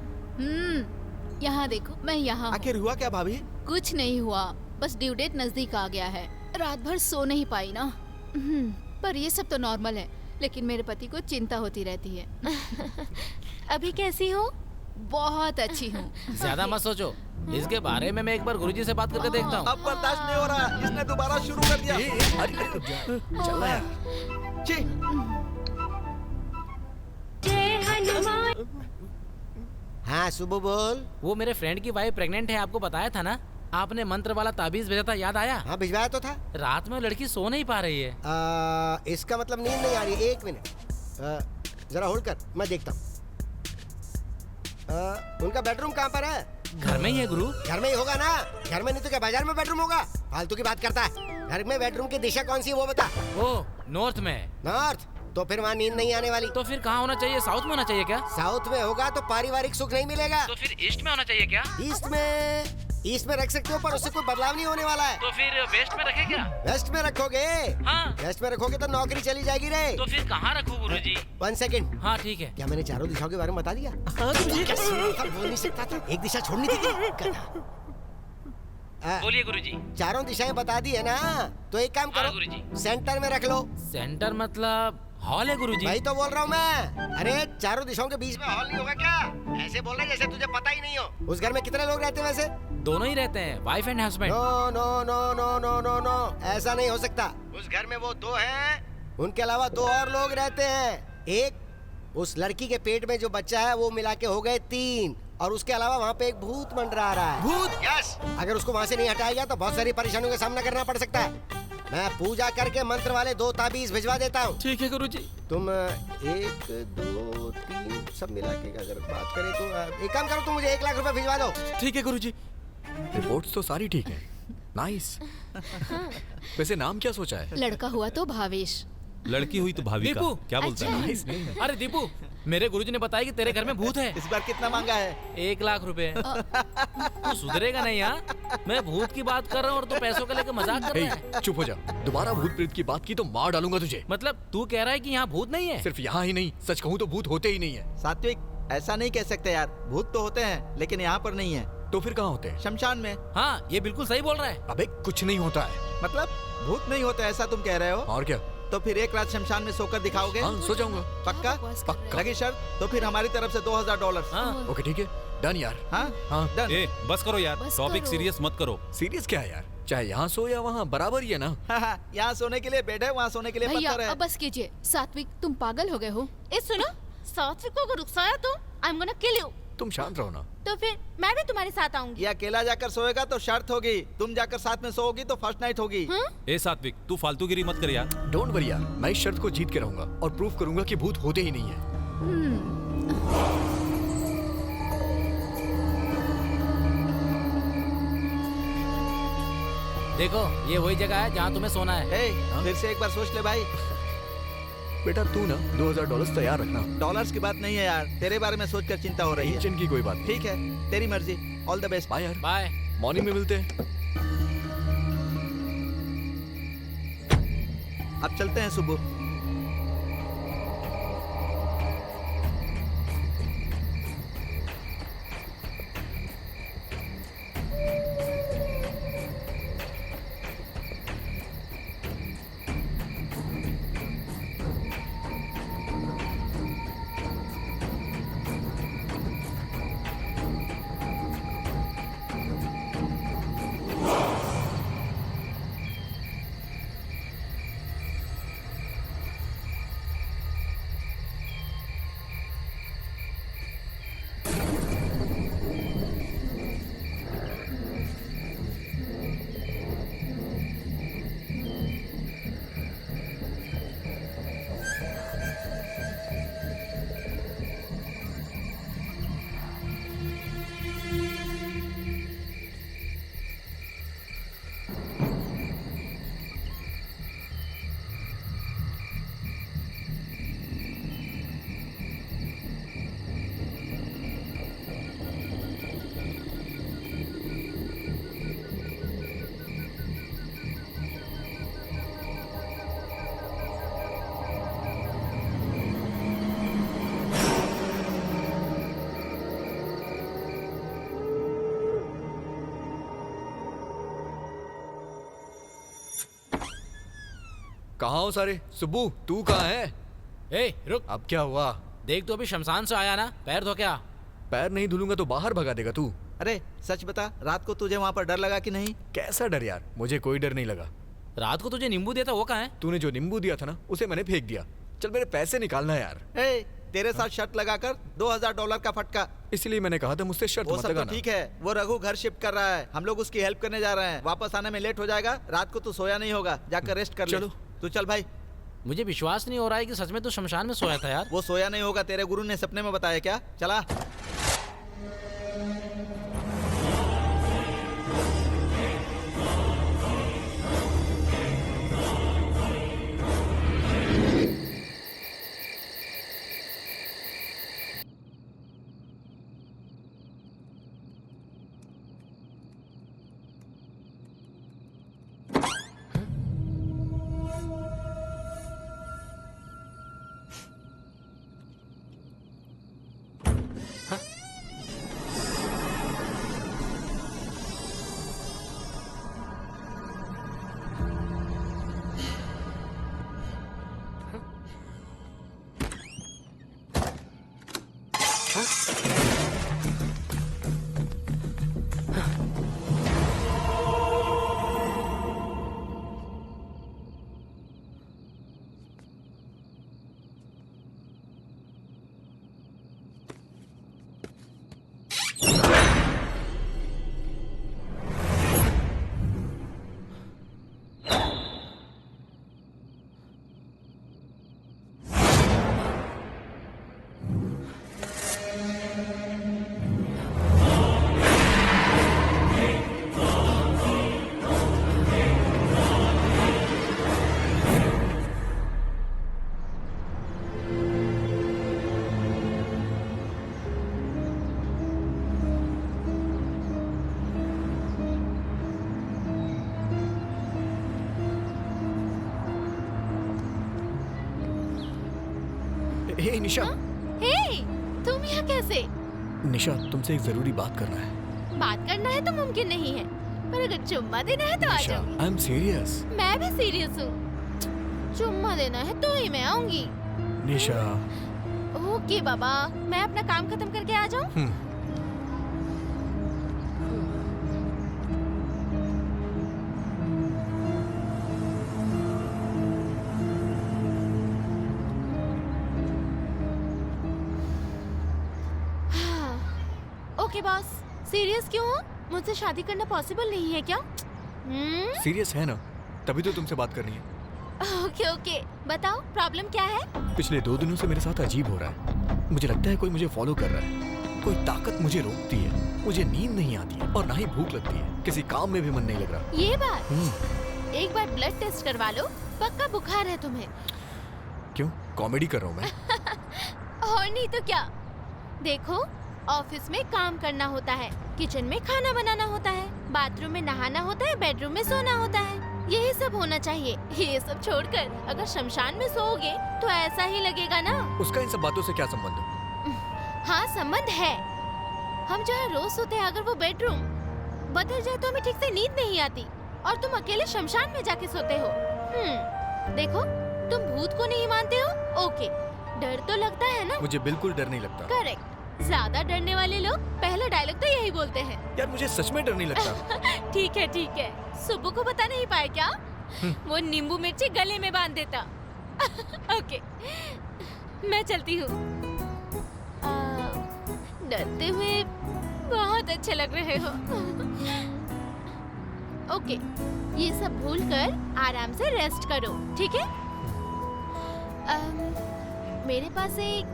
यहाँ देखो, मैं यहाँ हूँ। आखिर हुआ क्या भाभी? कुछ नहीं हुआ, बस ड्यू डेट नजदीक आ गया है। रात भर सो नहीं पाई ना। पर ये सब तो नॉर्मल है, लेकिन मेरे पति को चिंता होती रहती है। अभी कैसी हो? बहुत अच्छी हूँ। ज्यादा मत सोचो, इसके बारे में मैं एक बार गुरुजी से बात करके देखता हूँ। अब बर्दाश्त नहीं हो रहा, इसने दोबारा शुरू कर दिया। चल रहा यार। छी। हाँ सुबह बोल। वो मेरे फ्रेंड की वाइफ प्रेग्नेंट है, आपको बताया था ना? आपने मंत्र वाला ताबीज भेजा था, याद आया? हाँ भिजवाया तो था। रात में लड़की सो नहीं पा रही है। इसका मतलब नींद नहीं आ रही। एक मिनट, जरा होल्ड कर, मैं देखता हूँ। उनका बेडरूम कहाँ पर है? घर में ही है गुरु। घर में ही होगा ना, घर में नहीं तो क्या बाजार में बेडरूम होगा? फालतू की बात करता है। घर में बेडरूम की दिशा कौन सी है वो बता। ओ, नॉर्थ में। नॉर्थ? तो फिर वहाँ नींद नहीं आने वाली। तो फिर कहाँ होना चाहिए? साउथ में होना चाहिए क्या? साउथ में होगा तो पारिवारिक सुख नहीं मिलेगा। तो फिर ईस्ट में होना चाहिए क्या? ईस्ट में रख सकते हो, पर उससे कोई बदलाव नहीं होने वाला है। तो फिर वेस्ट में रखे क्या? वेस्ट में रखोगे? हाँ। वेस्ट में रखोगे तो नौकरी चली जाएगी रे। तो फिर कहाँ रखूँ गुरुजी? 1 सेकंड। हाँ ठीक है। क्या मैंने चारों दिशाओं के बारे में बता दिया? बोल नहीं सकता था, एक दिशा छोड़नी थी क्या? बोलिए गुरुजी। चारों दिशाएं बता दी है ना, तो एक काम हाँ, करो, गुरुजी। सेंटर में रख लो। सेंटर मतलब हॉल है गुरुजी। वही तो बोल रहा हूँ मैं। अरे चारों दिशाओं के बीच में हॉल नहीं होगा क्या? ऐसे बोल रहे जैसे तुझे पता ही नहीं हो। उस घर में कितने लोग रहते हैं वैसे? दोनों ही रहते हैं, wife and husband. No no no no no no no, ऐसा नहीं हो सकता। उस घर में वो 2 हैं, उनके अलावा 2 और लोग रहते हैं। एक, उस लड़की के पेट में जो बच्चा है वो मिला के हो गए 3, और उसके अलावा वहाँ पे एक भूत मंडरा रहा है। भूत? यस। अगर उसको वहाँ से नहीं हटाया गया तो बहुत सारी परेशानियों का सामना करना पड़ सकता है। मैं पूजा करके मंत्र वाले 2 ताबीज भिजवा देता हूँ। ठीक है गुरुजी। तुम 1 2 3 सब मिला के अगर बात करें तो एक काम करो, तुम मुझे 1 लाख रुपए भिजवा दो। ठीक है गुरुजी। रिपोर्ट्स तो सारी ठीक है। नाइस। वैसे नाम क्या सोचा है? लड़का हुआ तो भावेश, लड़की हुई तो भाविका। दीपू। क्या बोलता है? नाइस नहीं। अरे दीपू, मेरे गुरुजी ने बताया कि तेरे घर में भूत है। इस बार कितना मांगा है? 1 लाख रुपए। तू सुधरेगा नहीं हाँ? मैं भूत की बात कर रहा हूँ और तू पैसों का लेकर मजाक कर रहा है। चुप हो जा, दोबारा भूत प्रेत की बात की तो मार डालूंगा तुझे। मतलब तू कह रहा है कि यहाँ भूत नहीं है? सिर्फ यहाँ ही नहीं, सच कहूँ तो भूत होते ही नहीं है। सात्विक, ऐसा नहीं कह सकते यार। भूत तो होते हैं, लेकिन यहाँ पर नहीं है। तो फिर कहाँ होते हैं? शमशान में। हाँ, ये बिल्कुल सही बोल रहा है। अबे कुछ नहीं होता है। मतलब भूत नहीं होते ऐसा तुम कह रहे हो? और क्या? तो फिर 1 रात शमशान में सोकर दिखाओगे? हाँ, सो जाऊंगा। पक्का? पक्का। लगी शर्त? तो फिर हमारी तरफ से $2000। हाँ। ओके ठीक है, डन यार। हाँ हाँ डन। ए, बस करो यार, बस टॉपिक करो। सीरियस मत करो। सीरियस क्या है यार? चाहे यहाँ सो या वहाँ बराबर ही है ना। यहाँ सोने के लिए बेड है, वहाँ सोने के लिए भैया पत्थर है। अब बस कीजिए। सात्विक, तुम पागल हो गए हो। ए सुनो, सात्विक को अगर उकसाया तो I am gonna kill you. तुम शांत रहो ना। तो फिर मैं भी तुम्हारे साथ आऊंगी। ये अकेला जाकर सोएगा तो शर्त होगी, तुम जाकर साथ में सोओगी तो फर्स्ट नाइट होगी। ए सात्विक, तू फालतूगिरी मत कर यार। डोंट वरी यार, मैं इस शर्त को जीत के रहूंगा और प्रूफ करूंगा कि भूत होते ही नहीं है। देखो, ये वही जगह है जहाँ तुम्हें सोना है। फिर से एक बार सोच ले भाई। बेटा तू ना $2000 तैयार रखना। डॉलर्स की बात नहीं है यार, तेरे बारे में सोचकर चिंता हो रही है। टेंशन की कोई बात नहीं। ठीक है, तेरी मर्जी। All the best. बाय यार। बाय। मॉर्निंग में मिलते हैं। अब चलते हैं सुबह। कहाँ हो सारे? सुब्बू तू कहाँ है? ए रुक, अब क्या हुआ? देख तो अभी शमशान से आया ना, पैर धो क्या? पैर नहीं धुलूंगा तो बाहर भगा देगा तू। अरे सच बता, रात को तुझे वहाँ पर डर लगा कि नहीं? कैसा डर यार, मुझे कोई डर नहीं लगा। रात को तुझे नींबू दिया था वो कहाँ है? तूने जो नींबू दिया था ना, उसे मैंने फेंक दिया। चल मेरे पैसे निकालना यार। ए, तेरे साथ शर्त लगाकर $2000 का फटका। इसलिए मैंने कहा था मुझसे शर्त वो मत सब तो लगाना। ठीक है, वो रघु घर शिफ्ट कर रहा है, हम लोग उसकी हेल्प करने जा रहे हैं। वापस आने में लेट हो जाएगा, रात को तू सोया नहीं होगा, जाकर रेस्ट कर ले। चलो। तू चल भाई। मुझे विश्वास नहीं हो रहा है कि सच में तू शमशान में सोया था यार। वो सोया नहीं होगा, तेरे गुरु ने सपने में बताया क्या? चला। हे निशा। हे, तुम यहाँ कैसे? निशा तुमसे एक जरूरी बात करना है। बात करना है तो मुमकिन नहीं है, पर अगर चुम्मा देना है तो आ निशा, जाओ। I am serious. मैं भी सीरियस हूँ। चुम्मा देना है तो ही मैं आऊंगी। निशा। ओके बाबा, मैं अपना काम खत्म करके आ जाऊँ? ओके बॉस, सीरियस क्यों हो? मुझसे शादी करना पॉसिबल नहीं है क्या? सीरियस है ना, तभी तो तुमसे बात करनी है। ओके ओके, बताओ प्रॉब्लम क्या है? पिछले 2 दिनों से मेरे साथ अजीब हो रहा है। मुझे लगता है कोई मुझे फॉलो कर रहा है। कोई ताकत मुझे रोकती है। मुझे नींद नहीं आती है और ना ही भूख लगती है। किसी काम में भी मन नहीं लग रहा। ये बात, एक बार ब्लड टेस्ट करवा लो, पक्का बुखार है तुम्हें। क्यों, कॉमेडी कर रहा हूँ मैं? और नहीं तो क्या। देखो, ऑफिस में काम करना होता है, किचन में खाना बनाना होता है, बाथरूम में नहाना होता है, बेडरूम में सोना होता है। यही सब होना चाहिए। ये सब छोड़कर अगर शमशान में सोओगे तो ऐसा ही लगेगा ना। उसका इन सब बातों से क्या संबंध है? हाँ संबंध है। हम जहाँ रोज सोते हैं, अगर वो बेडरूम बदल जाए तो हमें ठीक से नींद नहीं आती, और तुम अकेले शमशान में जाके सोते हो। देखो, तुम भूत को नहीं मानते हो, ओके, डर तो लगता है ना? मुझे बिल्कुल डर नहीं लगता। करेक्ट, ज्यादा डरने वाले लोग पहला डायलॉग तो यही बोलते हैं। यार मुझे सच में डर नहीं लगता। ठीक है, सुब्बू को बता नहीं पाए क्या? वो नींबू मिर्ची गले में बांध देता। ओके, मैं चलती हूँ। डरते हुए बहुत अच्छे लग रहे हो। ओके, ये सब भूलकर आराम से रेस्ट करो, ठीक है? मेरे पास एक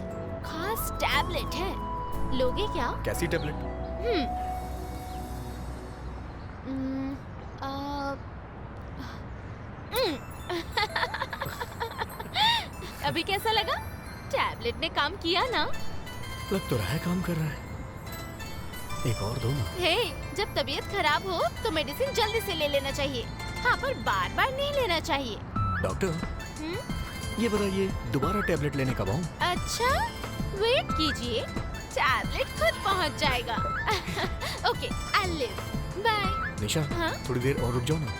खास टैबलेट है, लोगे क्या? कैसी टैबलेट? अभी कैसा लगा? टैबलेट ने काम किया ना? लग तो रहा है काम कर रहा है। एक और दो ना। हे, जब तबीयत खराब हो तो मेडिसिन जल्दी से ले लेना चाहिए। हाँ, पर बार बार नहीं लेना चाहिए। डॉक्टर, ये बताइए दोबारा टैबलेट लेने कब आऊं? अच्छा, वेट कीजिए, टैबलेट खुद पहुंच जाएगा। Okay, I leave, bye. Nisha, हाँ? थोड़ी देर और रुक जाओ ना।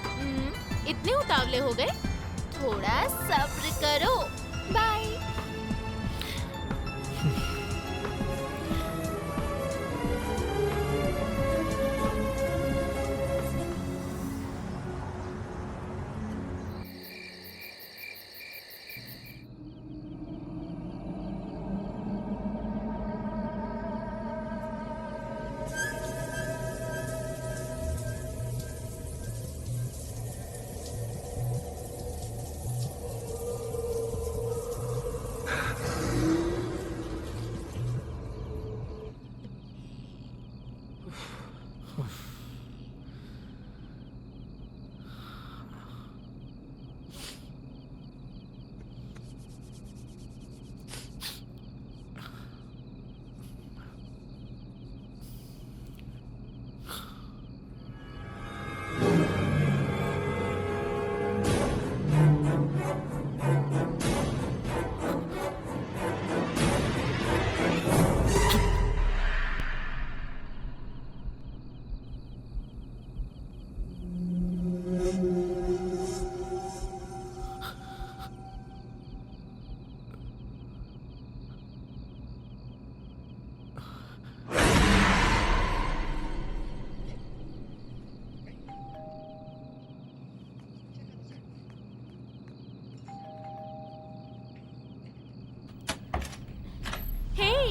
इतने उतावले हो गए? थोड़ा सब्र करो। बाय।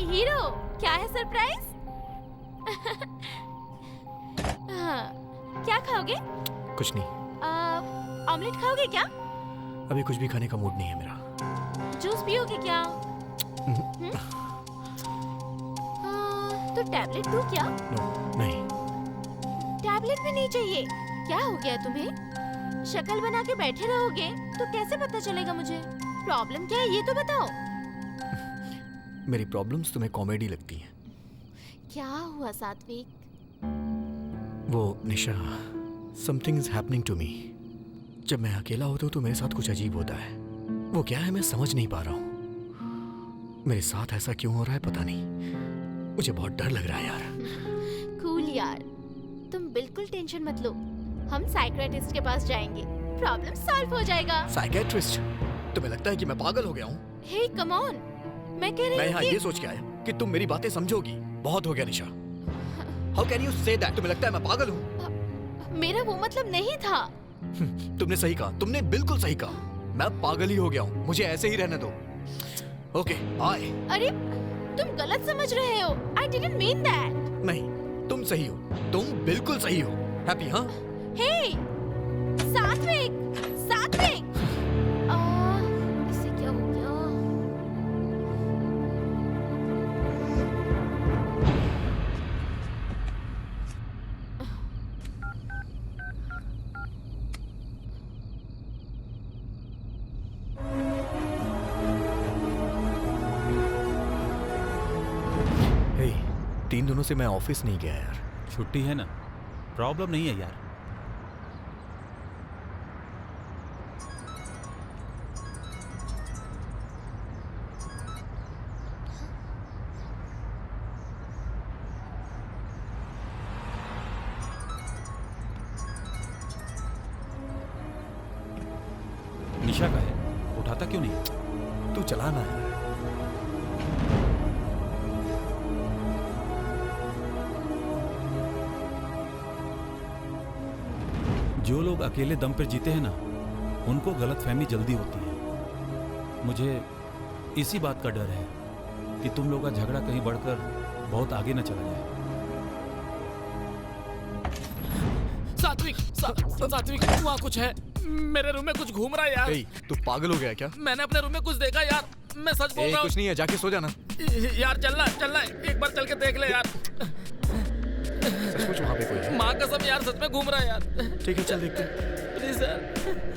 हीरो, क्या है सरप्राइज? क्या खाओगे? कुछ नहीं। ऑमलेट खाओगे क्या? अभी कुछ भी खाने का मूड नहीं है मेरा। जूस पियोगे क्या? तो टैबलेट दूं क्या? नहीं। टैबलेट भी नहीं चाहिए? क्या हो गया तुम्हें? शक्ल बना के बैठे रहोगे तो कैसे पता चलेगा मुझे? प्रॉब्लम क्या है ये तो बताओ। मेरी प्रॉब्लम्स तुम्हें कॉमेडी लगती हैं। क्या हुआ सात्विक? वो Nisha, something is happening to me. जब मैं अकेला होता हूँ तो मेरे साथ कुछ अजीब होता है। वो क्या है मैं समझ नहीं पा रहा हूँ। मेरे साथ ऐसा क्यों हो रहा है पता नहीं। मुझे बहुत डर लग रहा है यार। कूल यार, तुम बिल्कुल टेंशन मत लो। हम साइकियाट्रिस्ट के पास जाएंगे, प्रॉब्लम सॉल्व हो जाएगा। साइकियाट्रिस्ट? तुम्हें लगता है कि मैं पागल हो गया हूँ? हे कम ऑन, मैं कह रही हूँ यहाँ कि... ये सोच के आया कि तुम मेरी बातें समझोगी। बहुत हो गया Nisha. How can you say that? तुम्हें लगता है मैं पागल हूँ? मेरा वो मतलब नहीं था। तुमने सही कहा, तुमने बिल्कुल सही कहा। मैं पागल ही हो गया हूँ, मुझे ऐसे ही रहने दो। ओके, आए। अरे तुम गलत समझ रहे हो। I didn't mean that. नहीं, तुम सही हो, तुम बिल्कुल सही हो। हैप्पी? हाँ। हे, सात्विक, सात्विक। इससे क्या हो गया? हे, 3 दिनों से मैं ऑफिस नहीं गया यार। छुट्टी है ना, प्रॉब्लम नहीं है यार। निशा का है, उठाता क्यों नहीं? तू चला ना यार। जो लोग अकेले दम पर जीते हैं ना, उनको गलतफहमी जल्दी होती है। मुझे इसी बात का डर है कि तुम लोग का झगड़ा कहीं बढ़कर बहुत आगे न चला जाए। सात्विक, वहाँ कुछ है। मेरे रूम में कुछ घूम रहा है यार। तू पागल हो गया क्या? मैंने अपने रूम में कुछ देखा यार, मैं सच बोल रहा हूँ। कुछ नहीं है, जाके सो जाना। यार चलना, एक बार चल के देख ले यार। सचमुच वहाँ पे कोई है? माँ कसम यार, सच में घूम रहा है यार। ठीक है, चल देखते हैं। Please sir.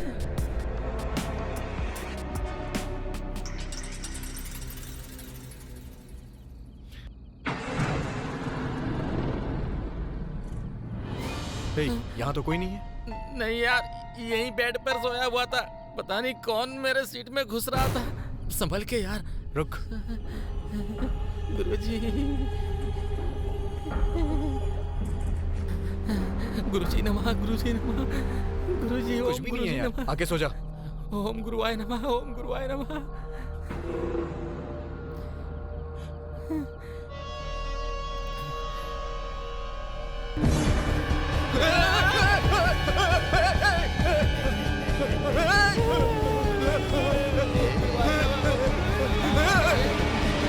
यहाँ तो कोई नहीं है। नहीं यार, यहीं बेड पर सोया हुआ था। पता नहीं कौन मेरे सीट में घुस रहा था। संभल के यार। रुक। गुरुजी, गुरुजी नमः, गुरुजी नमः, गुरुजी कुछ भी नहीं है यार, आके सो जा। ओम गुरुवाय नमः, ओम गुरुवाय नमः।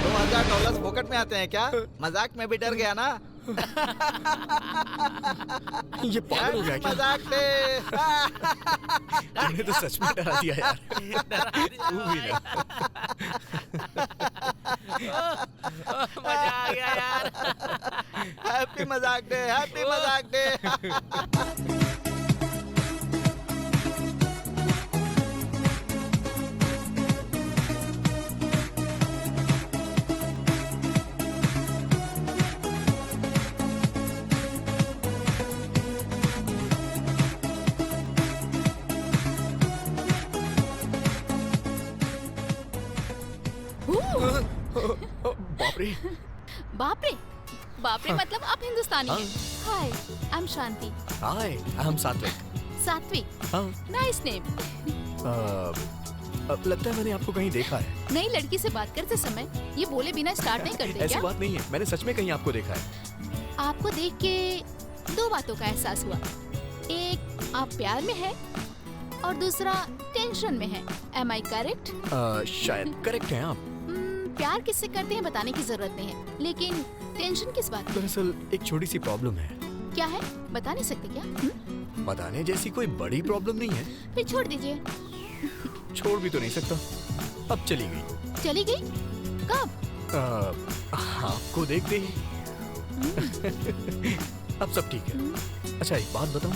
$2000 पॉकेट में आते हैं क्या? मजाक में भी डर गया ना? ये पागल हो गया क्या? मजाक थे। तूने तो सच में डरा दिया यार। तू भी ना। मजा आ गया यार। हैप्पी मजाक डे, हैप्पी मजाक डे। बाप रे। बाप रे, बाप रे मतलब आप हिंदुस्तानी हैं। हाय, I am Shanti. Hi, I am सात्विक। सात्विक, हाँ। Nice name. लगता है मैंने आपको कहीं देखा है। नई लड़की से बात करते समय ये बोले बिना स्टार्ट नहीं करते ऐसी क्या? बात नहीं है, मैंने सच में कहीं आपको देखा है। आपको देख के दो बातों का एहसास हुआ। एक, आप प्यार में है और दूसरा टेंशन में है। Am I correct? शायद करेक्ट हैं आप। प्यार किससे करते हैं बताने की जरूरत नहीं है, लेकिन टेंशन किस बात की? दरअसल एक छोटी सी प्रॉब्लम है। क्या है, बता नहीं सकते क्या? बताने जैसी कोई बड़ी प्रॉब्लम नहीं है। फिर छोड़ दीजिए। छोड़ भी तो नहीं सकता। अब चली गई। चली गई? कब? आपको देखते ही। अब सब ठीक है। अच्छा एक बात बताऊं,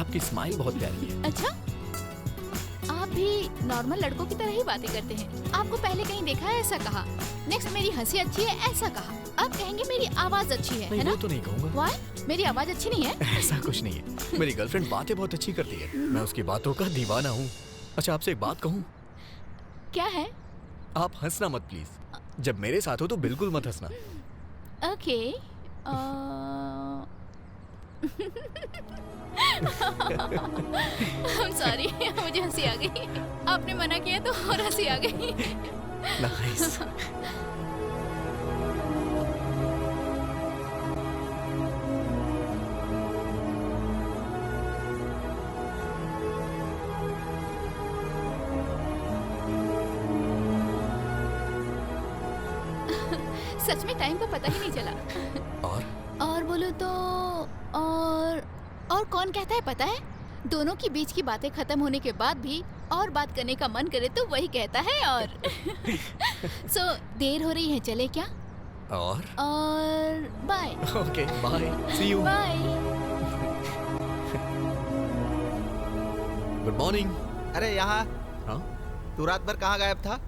आपकी स्माइल बहुत प्यारी है। अच्छा, आप भी नॉर्मल लड़कों की तरह ही बातें करते हैं। आपको पहले कहीं देखा है ऐसा कहा। नेक्स्ट मेरी हंसी अच्छी है ऐसा कहा। अब कहेंगे मेरी आवाज अच्छी है ना? वो तो नहीं कहूँगा। Why? मेरी आवाज अच्छी नहीं है? ऐसा कुछ नहीं है। मेरी गर्लफ्रेंड बातें बहुत अच्छी करती है। मैं उसकी बातों का दीवाना हूँ। अच्छा आपसे एक बात कहूँ? क्या है? आप हंसना मत प्लीज। जब मेरे साथ हो तो बिल्कुल मत हंसना। ओके। I'm sorry, मुझे हंसी आ गई। आपने मना किया तो और हंसी आ गई। नाइस। सच में टाइम का पता ही नहीं चला। और बोलो तो और कौन कहता है पता है? दोनों के बीच की बातें खत्म होने के बाद भी और बात करने का मन करे तो वही कहता है। और सो देर हो रही है, चले क्या? और bye. Okay bye, see you. Bye. Good morning. अरे यहाँ। हाँ? तू रात भर कहाँ गायब था?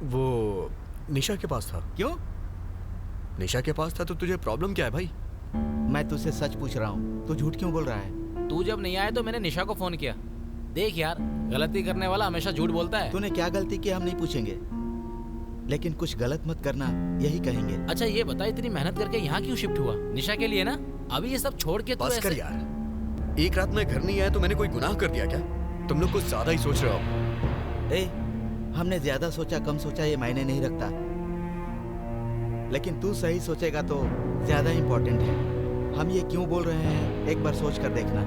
वो निशा के पास था। क्यों? निशा के पास था तो तुझे प्रॉब्लम क्या है भाई? मैं तुझसे सच पूछ रहा हूँ, तू झूठ क्यों बोल रहा है? तू जब नहीं आया तो मैंने निशा को फोन किया। देख यार, गलती करने वाला हमेशा झूठ बोलता है। तूने क्या गलती की हम नहीं पूछेंगे, लेकिन कुछ गलत मत करना यही कहेंगे। अच्छा ये बता, इतनी मेहनत करके यहाँ क्यों शिफ्ट हुआ? निशा के लिए ना? अभी ये सब छोड़ के तू बस कर ऐसे... यार, एक रात में घर नहीं आया तो मैंने कोई गुनाह कर दिया क्या? तुम लोग कुछ ज्यादा ही सोच रहे हो। हमने ज्यादा सोचा कम सोचा ये मायने नहीं रखता, लेकिन तू सही सोचेगा तो ज्यादा इम्पोर्टेंट है। हम ये क्यों बोल रहे हैं एक बार सोच कर देखना।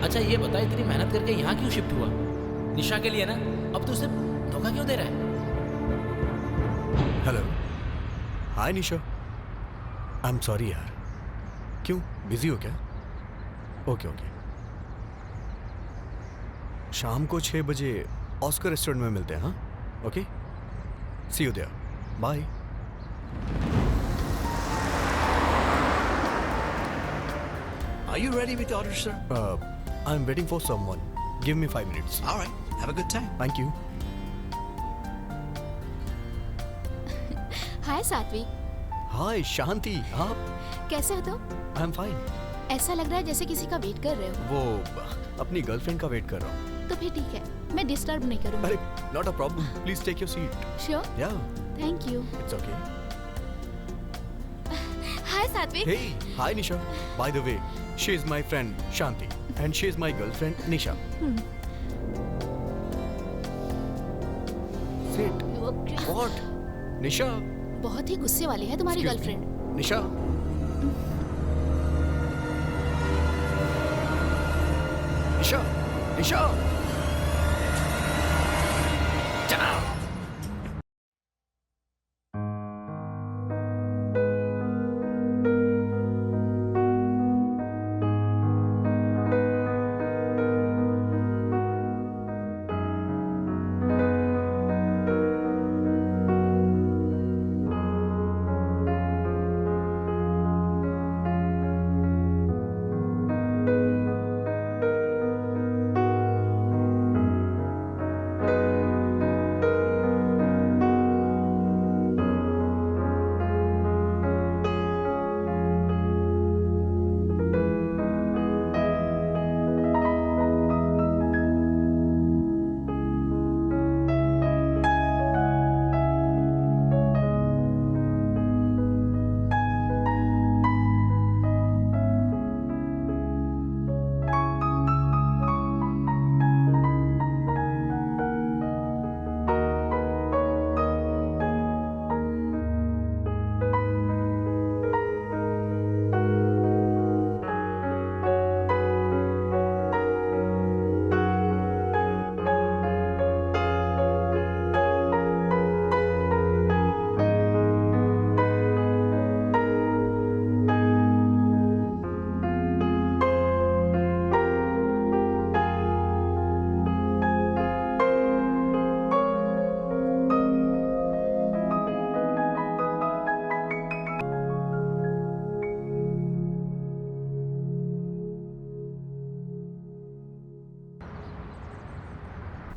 अच्छा ये बता, इतनी मेहनत करके यहाँ क्यों शिफ्ट हुआ? निशा के लिए ना? अब तू उसे धोखा क्यों दे रहा है? Hello, hi Nisha. I am sorry यार। क्यों, बिजी हो क्या? ओके ओके, शाम को 6 बजे ऑस्कर रेस्टोरेंट में मिलते हैं। हाँ okay, see you there, bye. Are you ready with the order, sir? I'm waiting for someone. Give me 5 minutes. All right. Have a good time. Thank you. हाय सात्विक। हाय शांति, आप कैसे हो तुम? I am fine. ऐसा लग रहा है जैसे किसी का वेट कर रहे हो। वो अपनी गर्लफ्रेंड का वेट कर रहा हूँ। तो फिर ठीक है, मैं डिस्टर्ब नहीं करूँगी। अरे not a problem, please take your seat. Sure? Yeah thank you. It's okay. Hi Satvik. Hey hi Nisha, by the way She is my friend Shanti and she is my girlfriend Nisha. Sit. What? Nisha. बहुत ही गुस्से वाली है तुम्हारी गर्लफ्रेंड। Nisha. Nisha. Nisha.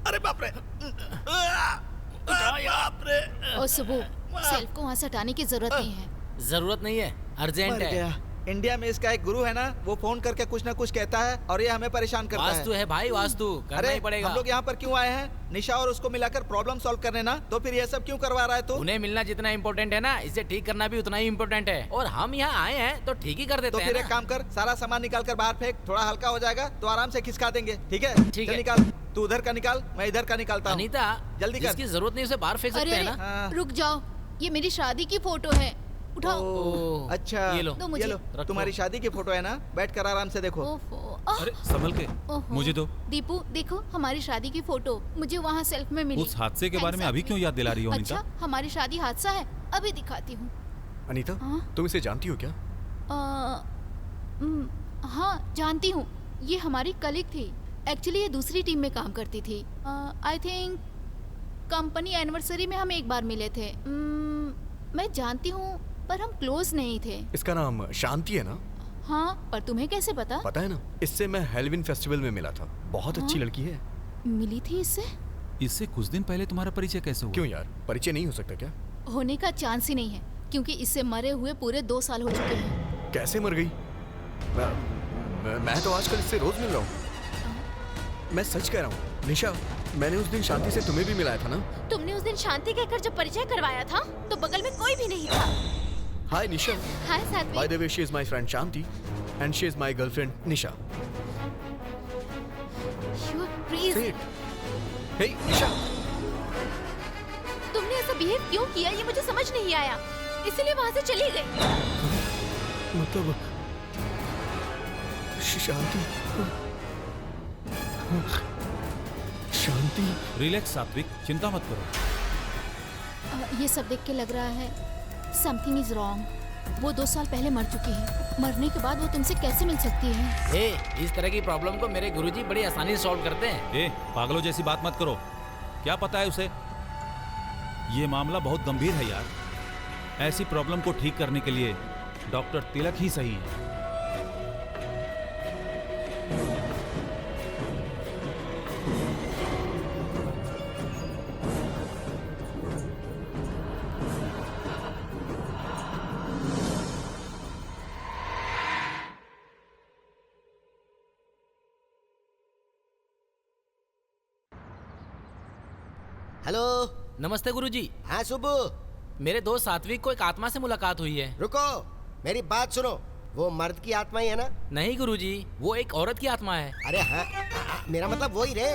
अरे बाप रे। बाप रे। ओ सुबह, सेल्फ को वहाँ से हटाने की जरूरत नहीं है। जरूरत नहीं है, अर्जेंट है। इंडिया में इसका एक गुरु है ना, वो फोन करके कुछ ना कुछ कहता है और ये हमें परेशान करता है। वास्तु है भाई, वास्तु करना ही पड़ेगा। हम लोग यहाँ पर क्यों आए हैं? निशा और उसको मिलाकर प्रॉब्लम सॉल्व करने ना, तो फिर ये सब क्यों करवा रहा है तू? उन्हें मिलना जितना इम्पोर्टेंट है ना, इसे ठीक करना भी उतना ही इम्पोर्टेंट है। और हम यहाँ आए हैं तो ठीक ही कर देते तो हैं। फिर एक काम कर, सारा सामान निकाल कर बाहर फेंक, थोड़ा हल्का हो जाएगा तो आराम से खिसका देंगे। ठीक है? ठीक चल है। निकाल, तू उधर का निकाल, मैं इधर का निकालता हूँ। अनीता, जल्दी कर। जिसकी जरूरत नहीं उसे बाहर फेंक सकते हैं ना। रुक जाओ, ये मेरी शादी की फोटो है, उठाओ। अच्छा, ये लो, दो मुझे। ये लो, तुम्हारी शादी की फोटो है ना, बैठ कर आराम से देखो। अरे संभल के, मुझे दो। दीपू देखो, हमारी शादी की फोटो मुझे वहाँ सेल्फ में मिली। उस हादसे के बारे में अभी क्यों याद दिला रही हो अनीता? अच्छा, हमारी शादी हादसा है, अभी दिखाती हूँ। अनीता, तुम इसे जानती हो क्या? हाँ जानती हूँ, ये हमारी कलीग थी। एक्चुअली ये दूसरी टीम में काम करती थी। आई थिंक कंपनी एनिवर्सरी में हम एक बार मिले थे। मैं जानती हूँ पर हम क्लोज नहीं थे। इसका नाम शांति है ना? हाँ, पर तुम्हें कैसे पता? पता है ना, इससे मैं हेलोवीन फेस्टिवल में मिला था। बहुत अच्छी लड़की है। मिली थी इससे? इससे कुछ दिन पहले तुम्हारा परिचय कैसे हुआ? क्यों यार, परिचय नहीं हो सकता क्या? होने का चांस ही नहीं है, क्योंकि इससे मरे हुए पूरे 2 साल हो चुके हैं। कैसे मर गई? मैं तो आजकल इससे रोज मिल रहा हूँ। मैं सच कह रहा हूँ निशा, मैंने उस दिन शांति से तुम्हें भी मिलाया था ना? तुमने उस दिन शांति कहकर जब परिचय करवाया था तो बगल में कोई भी नहीं था। हाय Nisha. Hi Satvik. By the way, she is my friend Shanti and she is my girlfriend Nisha. You are crazy. Hey Nisha, तुमने ऐसा बिहेव क्यों किया ये मुझे समझ नहीं आया, इसलिए वहां से चली गई। मतलब शांति, शांति। रिलैक्स सात्विक, चिंता मत करो। ये सब देख के लग रहा है समथिंग इज रॉन्ग। वो 2 साल पहले मर चुकी है, मरने के बाद वो तुमसे कैसे मिल सकती है? इस तरह की प्रॉब्लम को मेरे गुरुजी बड़ी आसानी से सॉल्व करते हैं। पागलों जैसी बात मत करो। क्या पता है उसे? ये मामला बहुत गंभीर है यार। ऐसी प्रॉब्लम को ठीक करने के लिए डॉक्टर तिलक ही सही है। हेलो। नमस्ते गुरुजी। हाँ सुबह। मेरे दोस्त सात्विक को एक आत्मा से मुलाकात हुई है। रुको, मेरी बात सुनो। वो मर्द की आत्मा ही है ना? नहीं गुरुजी, वो एक औरत की आत्मा है। अरे हाँ, मेरा मतलब वही रे,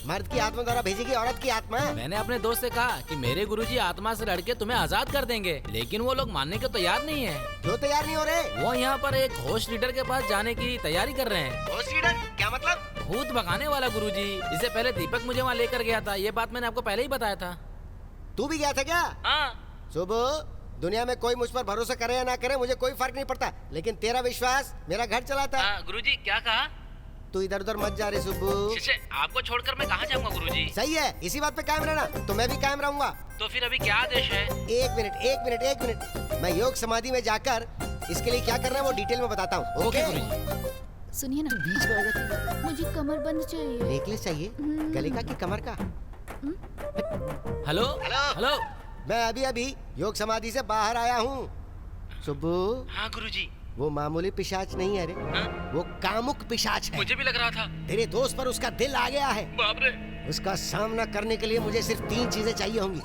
मर्द की आत्मा द्वारा भेजी गई औरत की आत्मा है। मैंने अपने दोस्त से कहा कि मेरे गुरुजी आत्मा से लड़के तुम्हें आजाद कर देंगे, लेकिन वो लोग मानने को तैयार नहीं है। क्यों तैयार नहीं हो रहे? वो यहाँ पर एक होस्ट लीडर के पास जाने की तैयारी कर रहे हैं। होस्ट लीडर क्या मतलब? भूत भगाने वाला गुरुजी। इससे पहले दीपक मुझे वहाँ लेकर गया था, ये बात मैंने आपको पहले ही बताया था। तू भी गया था क्या? हाँ। सुबह, दुनिया में कोई मुझ पर भरोसा करे या ना करे मुझे कोई फर्क नहीं पड़ता, लेकिन तेरा विश्वास मेरा घर चलाता है। गुरुजी क्या कहा? तू इधर उधर मत जा रे सुब्बू। आपको छोड़कर मैं कहाँ जाऊँगा गुरुजी? सही है, इसी बात पे कायम रहना, तो मैं भी कायम रहूंगा। तो फिर अभी क्या आदेश है? एक मिनट, मैं योग समाधि में जाकर इसके लिए क्या करना है वो डिटेल में बताता हूँ। ओके गुरुजी। सुनिए ना, बीच में आ जाती, मुझे कमर बंद चाहिए। नेकलेस चाहिए? गले का कि कमर का? हेलो हेलो, मैं अभी योग समाधि से बाहर आया हूँ। सुब्बू। हाँ गुरुजी। वो मामूली पिशाच नहीं है रे, वो कामुक पिशाच है। मुझे भी लग रहा था। तेरे दोस्त पर उसका दिल आ गया है। बाप रे। उसका सामना करने के लिए मुझे सिर्फ 3 चीजें चाहिए होंगी।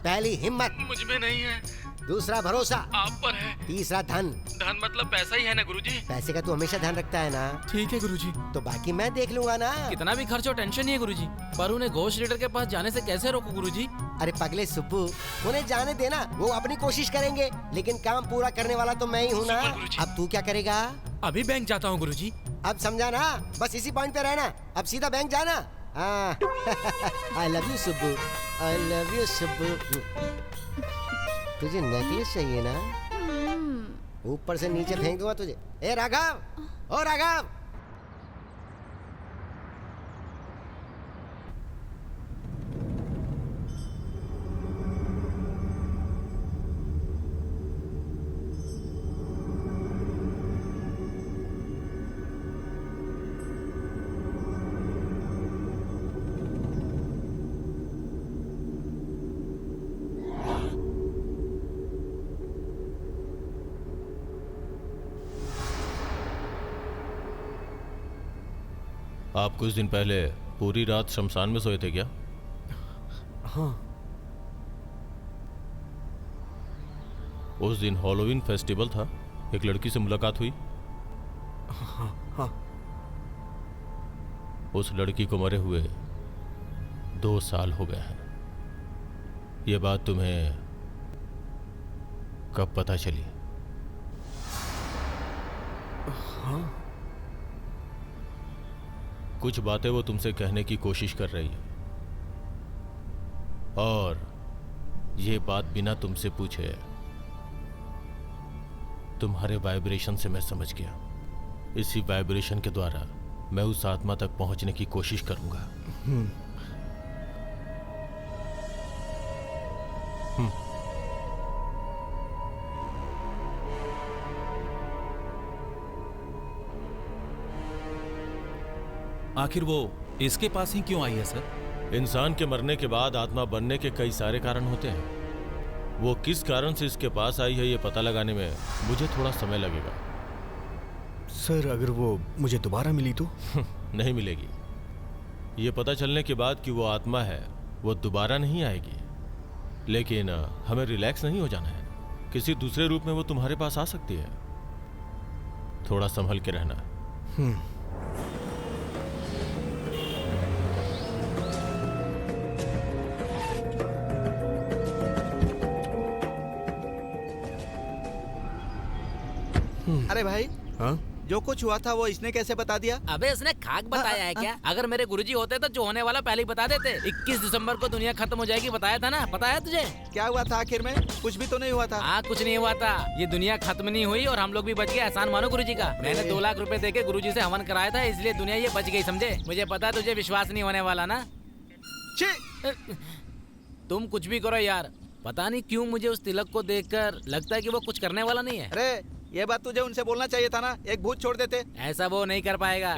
पहली हिम्मत, मुझ में नहीं है। दूसरा भरोसा, आप पर है। तीसरा धन। धन मतलब पैसा ही है ना गुरुजी? पैसे का तू हमेशा ध्यान रखता है ना? ठीक है गुरुजी। तो बाकी मैं देख लूंगा ना। कितना भी खर्च हो टेंशन नहीं है गुरुजी, पर उन्हें घोष लीडर के पास जाने से कैसे रोको गुरुजी? अरे पगले सुब्बू, उन्हें जाने देना, वो अपनी कोशिश करेंगे, लेकिन काम पूरा करने वाला तो मैं ही हूँ ना। अब तू क्या करेगा? अभी बैंक जाता हूँ गुरुजी। अब समझा ना, बस इसी पॉइंट पे रहना, अब सीधा बैंक जाना। I love you Subbu, I love you Subbu. तुझे नेकलेस चाहिए ना? ऊपर से नीचे फेंक दूंगा तुझे। ए राघव, ओ राघव। आप कुछ दिन पहले पूरी रात शमशान में सोए थे क्या? हाँ। उस दिन हॉलोवीन फेस्टिवल था, एक लड़की से मुलाकात हुई। हाँ। उस लड़की को मरे हुए 2 साल हो गए हैं। ये बात तुम्हें कब पता चली? हाँ। कुछ बातें वो तुमसे कहने की कोशिश कर रही है, और ये बात बिना तुमसे पूछे तुम्हारे वाइब्रेशन से मैं समझ गया। इसी वाइब्रेशन के द्वारा मैं उस आत्मा तक पहुंचने की कोशिश करूंगा। आखिर वो इसके पास ही क्यों आई है सर? इंसान के मरने के बाद आत्मा बनने के कई सारे कारण होते हैं। वो किस कारण से इसके पास आई है ये पता लगाने में मुझे थोड़ा समय लगेगा। सर अगर वो मुझे दोबारा मिली तो? नहीं मिलेगी। ये पता चलने के बाद कि वो आत्मा है, वो दोबारा नहीं आएगी। लेकिन हमें रिलैक्स नहीं हो जाना है। किसी दूसरे रूप में वो तुम्हारे पास आ सकती है। थोड़ा संभल के रहना। अरे भाई, हाँ? जो कुछ हुआ था वो इसने कैसे बता दिया? अबे इसने खाक बताया है क्या? अगर मेरे गुरुजी होते तो जो होने वाला पहले ही बता देते। 21 दिसंबर को दुनिया खत्म हो जाएगी, बताया था ना? पता है तुझे? क्या हुआ था आखिर में? कुछ भी तो नहीं हुआ था। हाँ, कुछ नहीं हुआ था। ये दुनिया खत्म नहीं हुई और हम लोग भी बच गए। एहसान मानो गुरुजी का। मैंने 2 लाख रुपए देके गुरुजी से हवन कराया था, इसलिए दुनिया ये बच गई, समझे? मुझे पता है तुझे विश्वास नहीं होने वाला ना। तुम कुछ भी करो यार, पता नहीं क्यों मुझे उस तिलक को देखकर लगता है कि वो कुछ करने वाला नहीं है। अरे ये बात तुझे उनसे बोलना चाहिए था ना, एक भूत छोड़ देते। ऐसा वो नहीं कर पाएगा।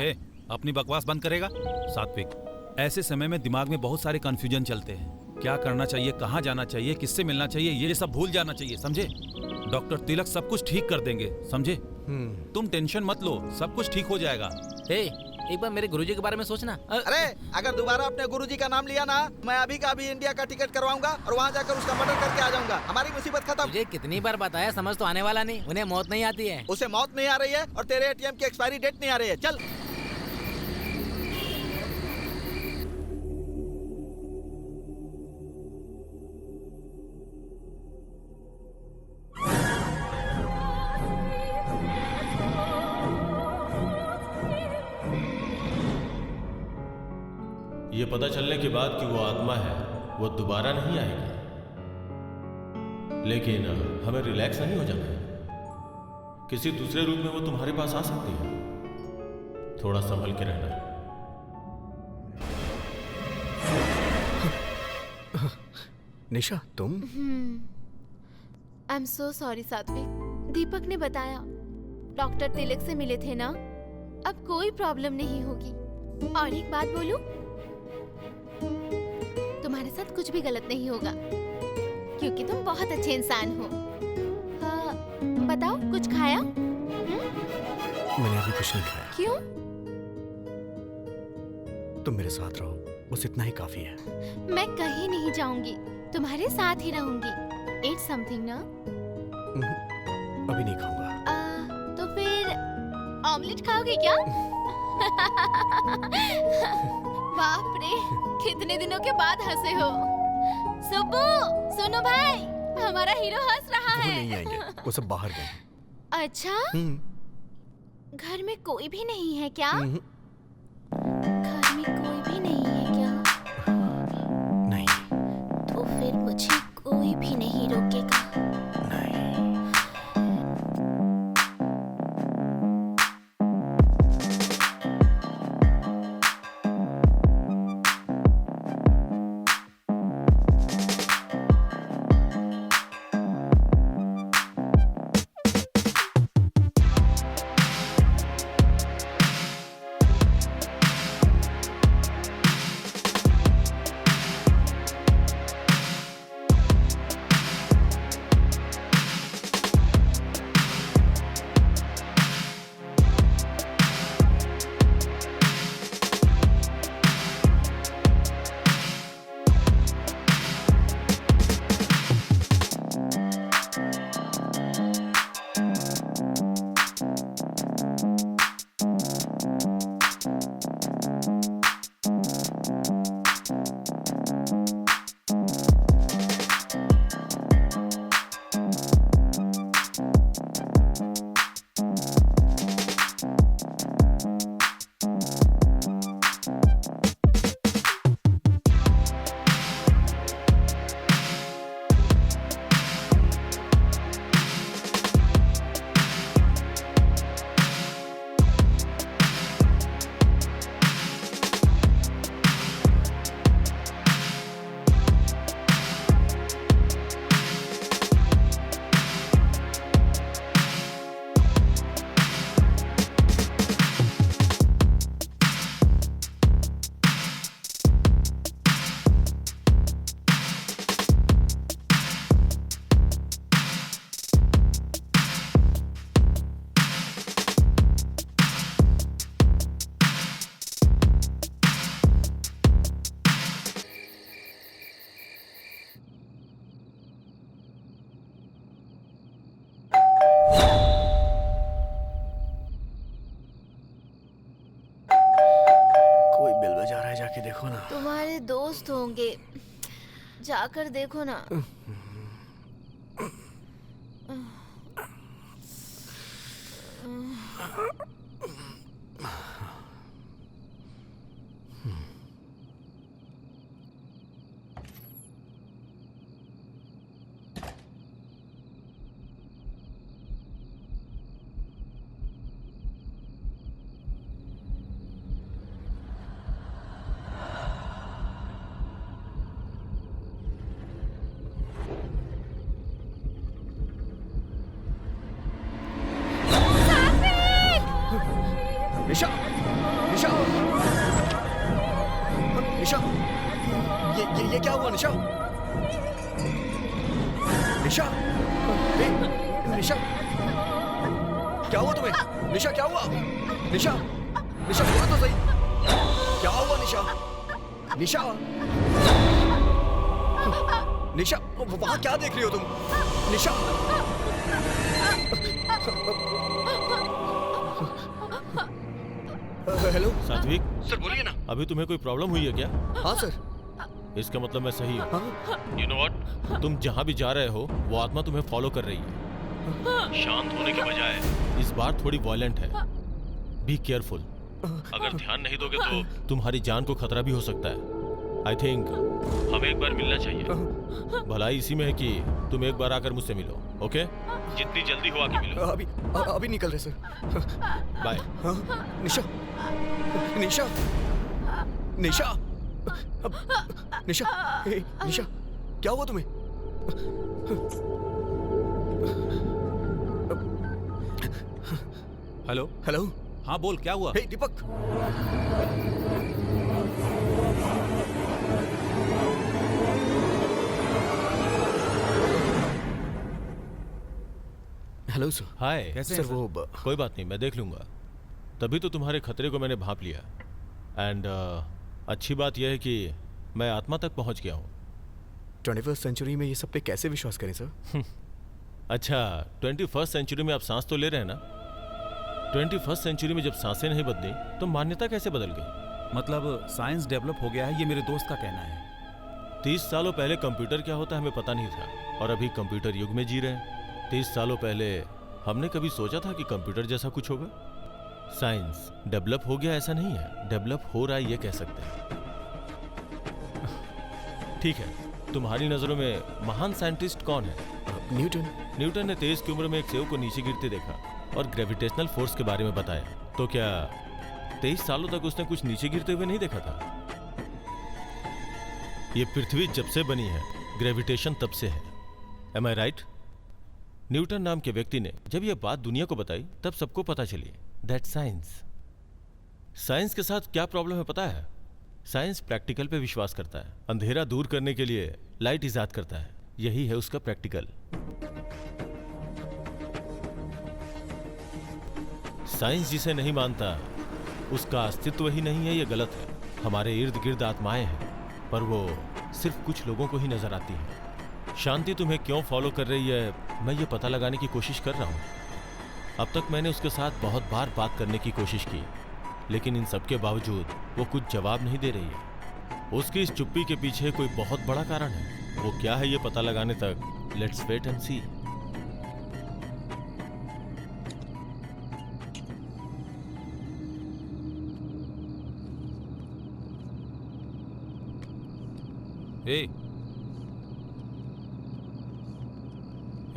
अपनी बकवास बंद करेगा? सात्विक, ऐसे समय में दिमाग में बहुत सारे कंफ्यूजन चलते हैं। क्या करना चाहिए, कहाँ जाना चाहिए, किससे मिलना चाहिए, ये सब भूल जाना चाहिए, समझे? डॉक्टर तिलक सब कुछ ठीक कर देंगे, समझे? तुम टेंशन मत लो, सब कुछ ठीक हो जाएगा। एक बार मेरे गुरुजी के बारे में सोचना। अरे अगर दोबारा अपने गुरुजी का नाम लिया ना, मैं अभी का अभी इंडिया का टिकट करवाऊंगा और वहाँ जाकर उसका मर्डर करके आ जाऊंगा। हमारी मुसीबत खत्म। मुझे कितनी बार बताया, समझ तो आने वाला नहीं, उन्हें मौत नहीं आती है। उसे मौत नहीं आ रही है और तेरे एटीएम की एक्सपायरी डेट नहीं आ रही है। चल। ये पता चलने के बाद कि वो आत्मा है, वो दोबारा नहीं आएगी, लेकिन हमें रिलैक्स नहीं हो जाना है। किसी दूसरे रूप में वो तुम्हारे पास आ सकती है, थोड़ा संभल के रहना है। निशा तुम? आई एम सो सॉरी सात्विक। दीपक ने बताया, डॉक्टर तिलक से मिले थे ना, अब कोई प्रॉब्लम नहीं होगी। और एक बात बोलूं, तुम्हारे साथ कुछ भी गलत नहीं होगा, क्योंकि तुम बहुत अच्छे इंसान हो। हाँ, बताओ कुछ खाया? मैंने अभी कुछ नहीं खाया। क्यों? तुम मेरे साथ रहो, बस इतना ही काफी है। मैं कहीं नहीं जाऊंगी, तुम्हारे साथ ही रहूंगी। Eat something ना? अभी नहीं खाऊंगा। तो फिर ऑमलेट खाओगे क्या? बाप रे, कितने दिनों के बाद हंसे हो। सुब्बू, सुनो भाई, हमारा हीरो हंस रहा है। वो नहीं आएंगे, वो सब बाहर गए। अच्छा? घर में कोई भी नहीं है क्या? घर में कोई भी नहीं है क्या? नहीं। तो फिर मुझे कोई भी नहीं रोकेगा। देखो ना। तुम्हारे दोस्त होंगे, जाकर देखो ना। निशा, निशा, निशा, ये क्या हुआ निशा? निशा, निशा, क्या हुआ तुम्हें? निशा क्या हुआ? निशा, निशा बोलो तो सही, क्या हुआ निशा? निशा, निशा वहां क्या देख रही हो तुम? निशा, हेलो सात्विक, सर बोलिए ना। अभी तुम्हें कोई प्रॉब्लम हुई है क्या? हाँ सर। इसका मतलब मैं सही हूँ। You know what? तुम जहाँ भी जा रहे हो वो आत्मा तुम्हें फॉलो कर रही है। शांत होने के बजाय इस बार थोड़ी वायलेंट है। Be careful. अगर ध्यान नहीं दोगे तो तुम्हारी जान को खतरा भी हो सकता है। आई थिंक हमें एक बार मिलना चाहिए। भलाई इसी में है कि तुम एक बार आकर मुझसे मिलो, ओके? जितनी जल्दी हो आके मिलो। अभी निकल रहे सर। बाय। निशा, निशा, निशा, निशा, निशा, क्या हुआ तुम्हें? हेलो हेलो, हाँ बोल, क्या हुआ? हे दीपक, हेलो सर। हाय। कैसे सर हैं वो कोई बात नहीं, मैं देख लूंगा। तभी तो तुम्हारे खतरे को मैंने भांप लिया। एंड अच्छी बात यह है कि मैं आत्मा तक पहुंच गया हूँ। 21st सेंचुरी में ये सब पे कैसे विश्वास करें सर? अच्छा, 21st सेंचुरी में आप सांस तो ले रहे हैं ना? 21st सेंचुरी में जब सांसें नहीं बदली तो मान्यता कैसे बदल गई? मतलब साइंस डेवलप हो गया है, ये मेरे दोस्त का कहना है। 30 सालों पहले कंप्यूटर क्या होता है हमें पता नहीं था, और अभी कंप्यूटर युग में जी रहे हैं। 30 सालों पहले हमने कभी सोचा था कि कंप्यूटर जैसा कुछ होगा? साइंस डेवलप हो गया ऐसा नहीं है, डेवलप हो रहा है ये कह सकते हैं। ठीक है, तुम्हारी नजरों में महान साइंटिस्ट कौन है? न्यूटन। न्यूटन ने 23 की उम्र में एक सेब को नीचे गिरते देखा और ग्रेविटेशनल फोर्स के बारे में बताया। तो क्या 23 सालों तक उसने कुछ नीचे गिरते हुए नहीं देखा था? ये पृथ्वी जब से बनी है, ग्रेविटेशन तब से है। Am I right? न्यूटन नाम के व्यक्ति ने जब यह बात दुनिया को बताई तब सबको पता चली दैट साइंस। साइंस के साथ क्या प्रॉब्लम है पता है? साइंस प्रैक्टिकल पे विश्वास करता है। अंधेरा दूर करने के लिए लाइट इजाद करता है, यही है उसका प्रैक्टिकल। साइंस जिसे नहीं मानता उसका अस्तित्व ही नहीं है, ये गलत है। हमारे इर्द गिर्द आत्माएं हैं, पर वो सिर्फ कुछ लोगों को ही नजर आती हैं। शांति तुम्हें क्यों फॉलो कर रही है, मैं ये पता लगाने की कोशिश कर रहा हूँ। अब तक मैंने उसके साथ बहुत बार बात करने की कोशिश की, लेकिन इन सब के बावजूद वो कुछ जवाब नहीं दे रही है। उसकी इस चुप्पी के पीछे कोई बहुत बड़ा कारण है। वो क्या है ये पता लगाने तक लेट्स वेट एंड सी।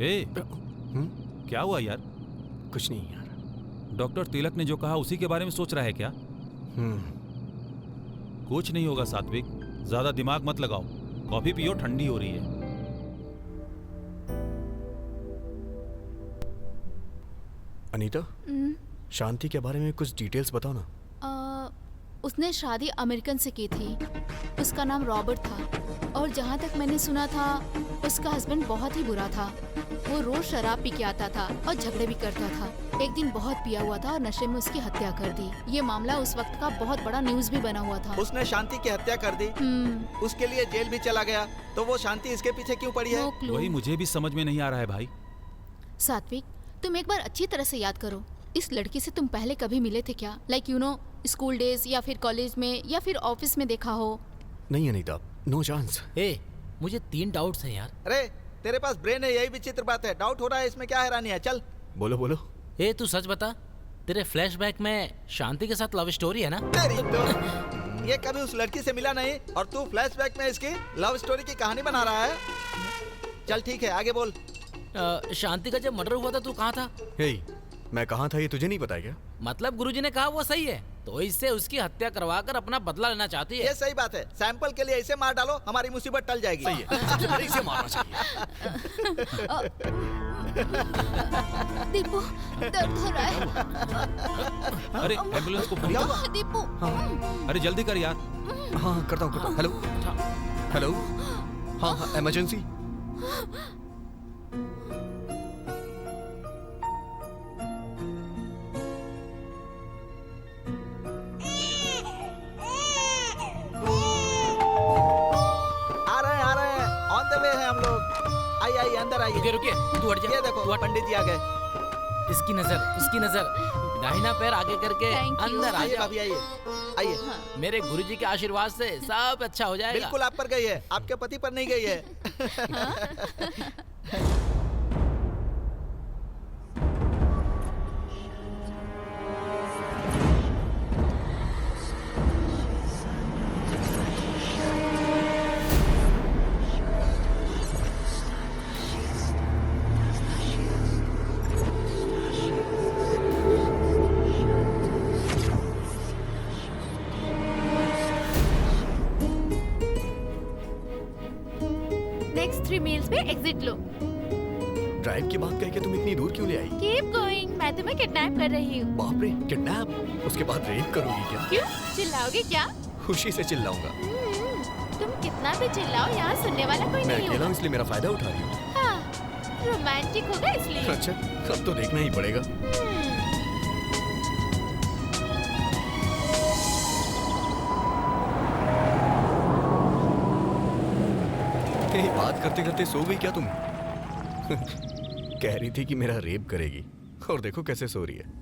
ए, क्या हुआ यार? कुछ नहीं यार। डॉक्टर तिलक ने जो कहा उसी के बारे में सोच रहा है क्या? कुछ नहीं होगा सात्विक, ज्यादा दिमाग मत लगाओ। कॉफी पियो, ठंडी हो रही है। अनीता, शांति के बारे में कुछ डिटेल्स बताओ ना। उसने शादी अमेरिकन से की थी। उसका नाम रॉबर्ट था, और जहाँ तक मैंने सुना था उसका हस्बैंड बहुत ही बुरा था। वो रोज शराब पी के आता था और झगड़े भी करता था। एक दिन बहुत पिया हुआ था और नशे में उसकी हत्या कर दी। ये मामला उस वक्त का बहुत बड़ा न्यूज भी बना हुआ था। उसने शांति की हत्या कर दी, उसके लिए जेल भी चला गया, तो वो शांति इसके पीछे क्यों पड़ी है? वही मुझे भी समझ में नहीं आ रहा है भाई। सात्विक, तुम एक बार अच्छी तरह से याद करो, इस लड़की से तुम पहले कभी मिले थे क्या? Like you know, school days या फिर कॉलेज में या फिर ऑफिस में देखा हो? नहीं अनीता, नो चांस। मुझे 3 डाउट्स हैं यार। अरे तेरे पास ब्रेन है, यही विचित्र बात है। डाउट हो रहा है, इसमें क्या हैरानी है? चल बोलो बोलो। तू सच बता, तेरे फ्लैशबैक में शांति के साथ लव स्टोरी है ना? तेरी तो ये कभी उस लड़की से मिला नहीं और तू फ्लैशबैक में इसकी लव स्टोरी की कहानी बना रहा है। चल ठीक है, आगे बोल। शांति का जब मर्डर हुआ था तू कहाँ था? मैं कहाँ था ये तुझे नहीं पता है क्या? मतलब गुरुजी ने कहा वो सही है, तो इससे उसकी हत्या करवाकर अपना बदला लेना चाहती है। ये सही बात है। सैंपल के लिए इसे मार डालो, हमारी मुसीबत टल जाएगी। सही है, सबसे पहले इसे मारना चाहिए। दीपू, दर्द हो रहा है। अरे एम्बुलेंस को फोन कर। दीपू, अरे जल्दी कर यार। हाँ करता हूँ। हेलो हेलो, हाँ इमरजेंसी। अंदर आइए। रुकिए रुकिए, तू हट जा। ये देखो पंडित जी आ गए। इसकी नजर, दाहिना पैर आगे करके अंदर आ आइए जाओ। भाभी आइए आइए। मेरे गुरुजी के आशीर्वाद से सब अच्छा हो जाएगा। बिल्कुल आप पर गई है, आपके पति पर नहीं गई है। नेक्स्ट 3 मील्स पे एग्जिट लो। ड्राइव की बात कह के तुम इतनी दूर क्यों ले आई? कीप गोइंग, मैं तुम्हें किडनैप कर रही हूँ। बाप रे, किडनैप? उसके बाद रेप करोगी क्या? क्यों? चिल्लाओगे क्या? खुशी से चिल्लाऊंगा। तुम कितना भी चिल्लाओ, यहाँ सुनने वाला कोई मैं नहीं अकेला होगा। हूँ इसलिए मेरा फायदा उठा रही हूँ। हाँ, रोमांटिक होगा इसलिए। अच्छा, अब तो देखना ही पड़ेगा। बात करते करते सो गई क्या तुम? कह रही थी कि मेरा रेप करेगी और देखो कैसे सो रही है।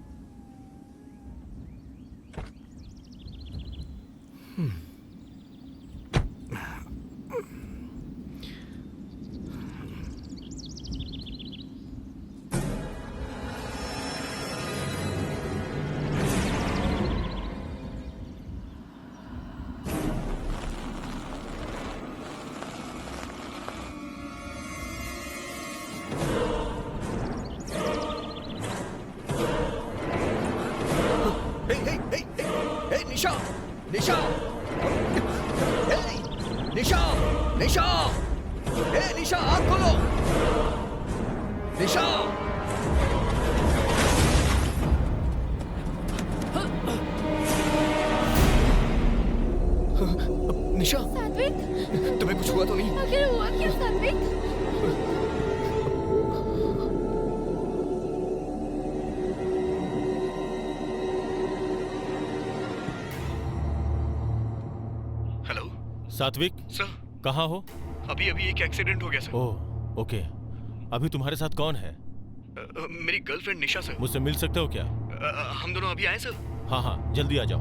निशा, निशा, निशा, निशा, निशा, आँख खोलो, निशा। निशा, सात्विक, तुम्हें कुछ हुआ तो नहीं? आखिर हुआ क्या सात्विक? सात्विक सर, कहाँ हो? अभी एक एक्सीडेंट हो गया सर। ओह, ओके। अभी तुम्हारे साथ कौन है? मेरी गर्लफ्रेंड निशा सर। मुझसे मिल सकते हो क्या? हम दोनों अभी आए सर। हाँ हाँ, जल्दी आ जाओ।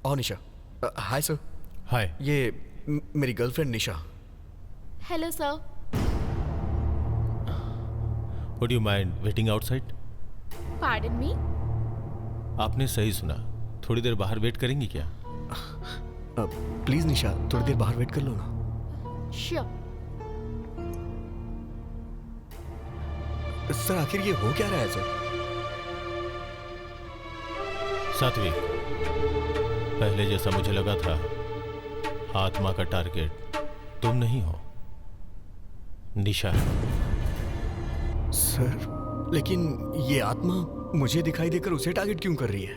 आओ निशा। Hi sir. हाय। ये मेरी girlfriend Nisha. Hello sir. Would you mind waiting outside? Pardon me? आपने सही सुना। थोड़ी देर बाहर वेट करेंगी क्या? प्लीज निशा, थोड़ी देर बाहर वेट कर लो ना। Sure. सर, आखिर ये हो क्या रहा है सर? सात्विक, पहले जैसा मुझे लगा था, आत्मा का टारगेट तुम नहीं हो, निशा है। सर, लेकिन ये आत्मा मुझे दिखाई देकर उसे टारगेट क्यों कर रही है?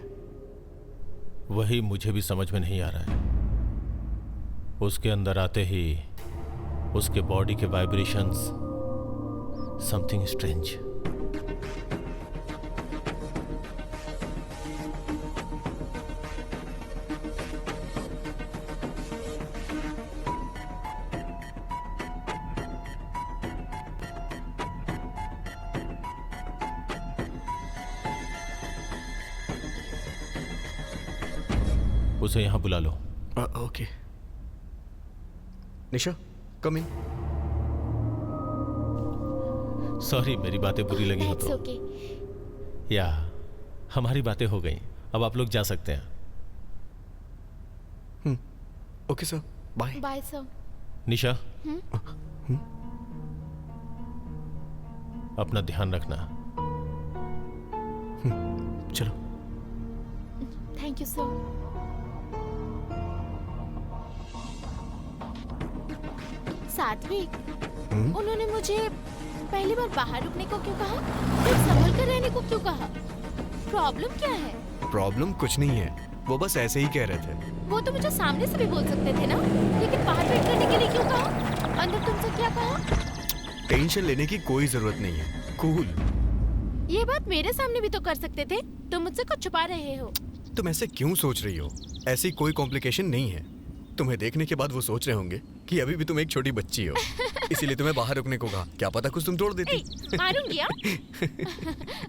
वही मुझे भी समझ में नहीं आ रहा है। उसके अंदर आते ही उसके बॉडी के वाइब्रेशंस, समथिंग स्ट्रेंज। उसे यहां बुला लो। ओके। निशा, कम इन। सॉरी, मेरी बातें बुरी लगी हो That's तो। okay. या हमारी बातें हो गई, अब आप लोग जा सकते हैं। Okay sir, bye. Bye sir. Nisha, अपना ध्यान रखना। चलो। Thank you sir. सात्विक, उन्होंने मुझे पहली बार बाहर रुकने को क्यों कहा? फिर संभल कर रहने को क्यों कहा? प्रॉब्लम क्या है? प्रॉब्लम कुछ नहीं है, वो बस ऐसे ही कह रहे थे। वो तो मुझे सामने से भी बोल सकते थे ना, लेकिन बाहर वेट करने के लिए क्यों कहा? अंदर तुमसे क्या कहा? टेंशन लेने की कोई जरूरत नहीं है, कूल। ये बात मेरे सामने भी तो कर सकते थे। तुम मुझसे कुछ छुपा रहे हो। तुम ऐसे क्यों सोच रही हो? ऐसी कोई कॉम्प्लिकेशन नहीं है। तुम्हें देखने के बाद वो सोच रहे होंगे कि अभी भी तुम एक छोटी बच्ची हो, इसीलिए तुम्हें बाहर रुकने को कहा। क्या पता कुछ तुम तोड़ देती। मारूंगी हाँ?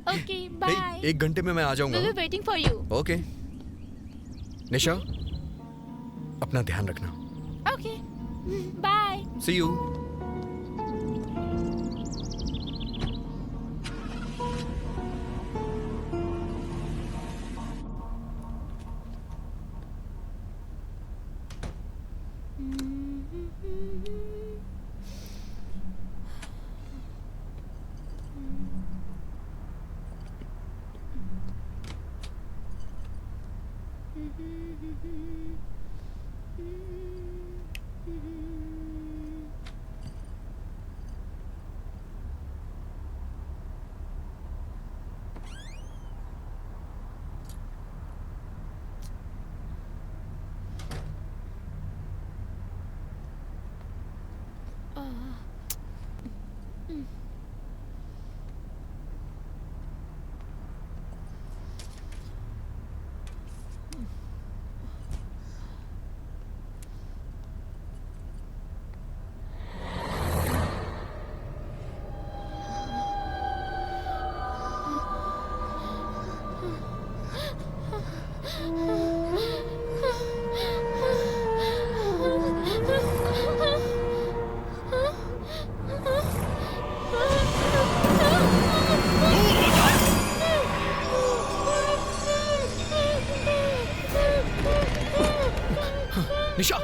Okay bye. 1 घंटे में मैं आ जाऊंगा। We'll be waiting for you. Okay Nisha, अपना ध्यान रखना। Okay bye. See you. Nisha,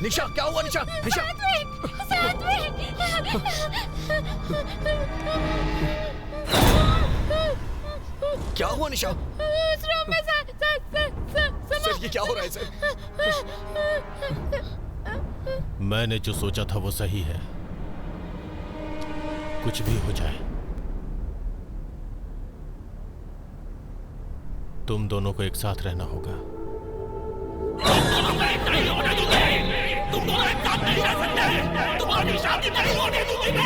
Nisha क्या हुआ? निशा, निशा क्या हुआ? निशा सर ये क्या हो रहा है सर? मैंने जो सोचा था वो सही है। कुछ भी हो जाए, तुम दोनों को एक साथ रहना होगा। तुम दोनों एक साथ नहीं रह सकते। तुम्हारी शादी नहीं होने दूंगी मैं।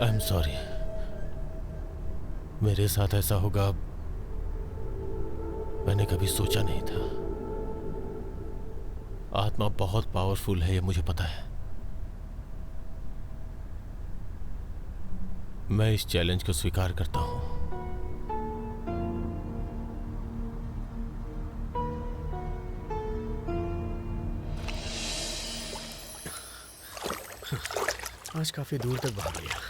आई एम सॉरी, मेरे साथ ऐसा होगा मैंने कभी सोचा नहीं था। आत्मा बहुत पावरफुल है, ये मुझे पता है। मैं इस चैलेंज को स्वीकार करता हूं। आज काफी दूर तक भाग लिया।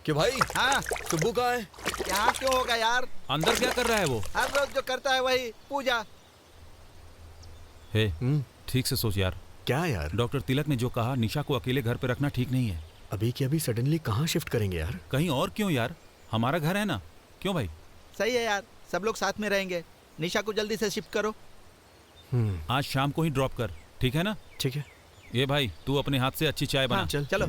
कि भाई हाँ सुब्बू कहाँ है? यहाँ क्यों होगा यार? अंदर क्या कर रहा है वो? हर रोज जो करता है वही पूजा। हे ठीक से सोच यार। क्या यार? डॉक्टर तिलक ने जो कहा, निशा को अकेले घर पे रखना ठीक नहीं है। अभी के अभी सडनली कहाँ शिफ्ट करेंगे यार? कहीं और क्यों यार, हमारा घर है ना। क्यों भाई? सही है यार, सब लोग साथ में रहेंगे। निशा को जल्दी से शिफ्ट करो। आज शाम को ही ड्रॉप कर, ठीक है ना? ठीक है। ये भाई तू अपने हाथ से अच्छी चाय बना। हाँ, चलो।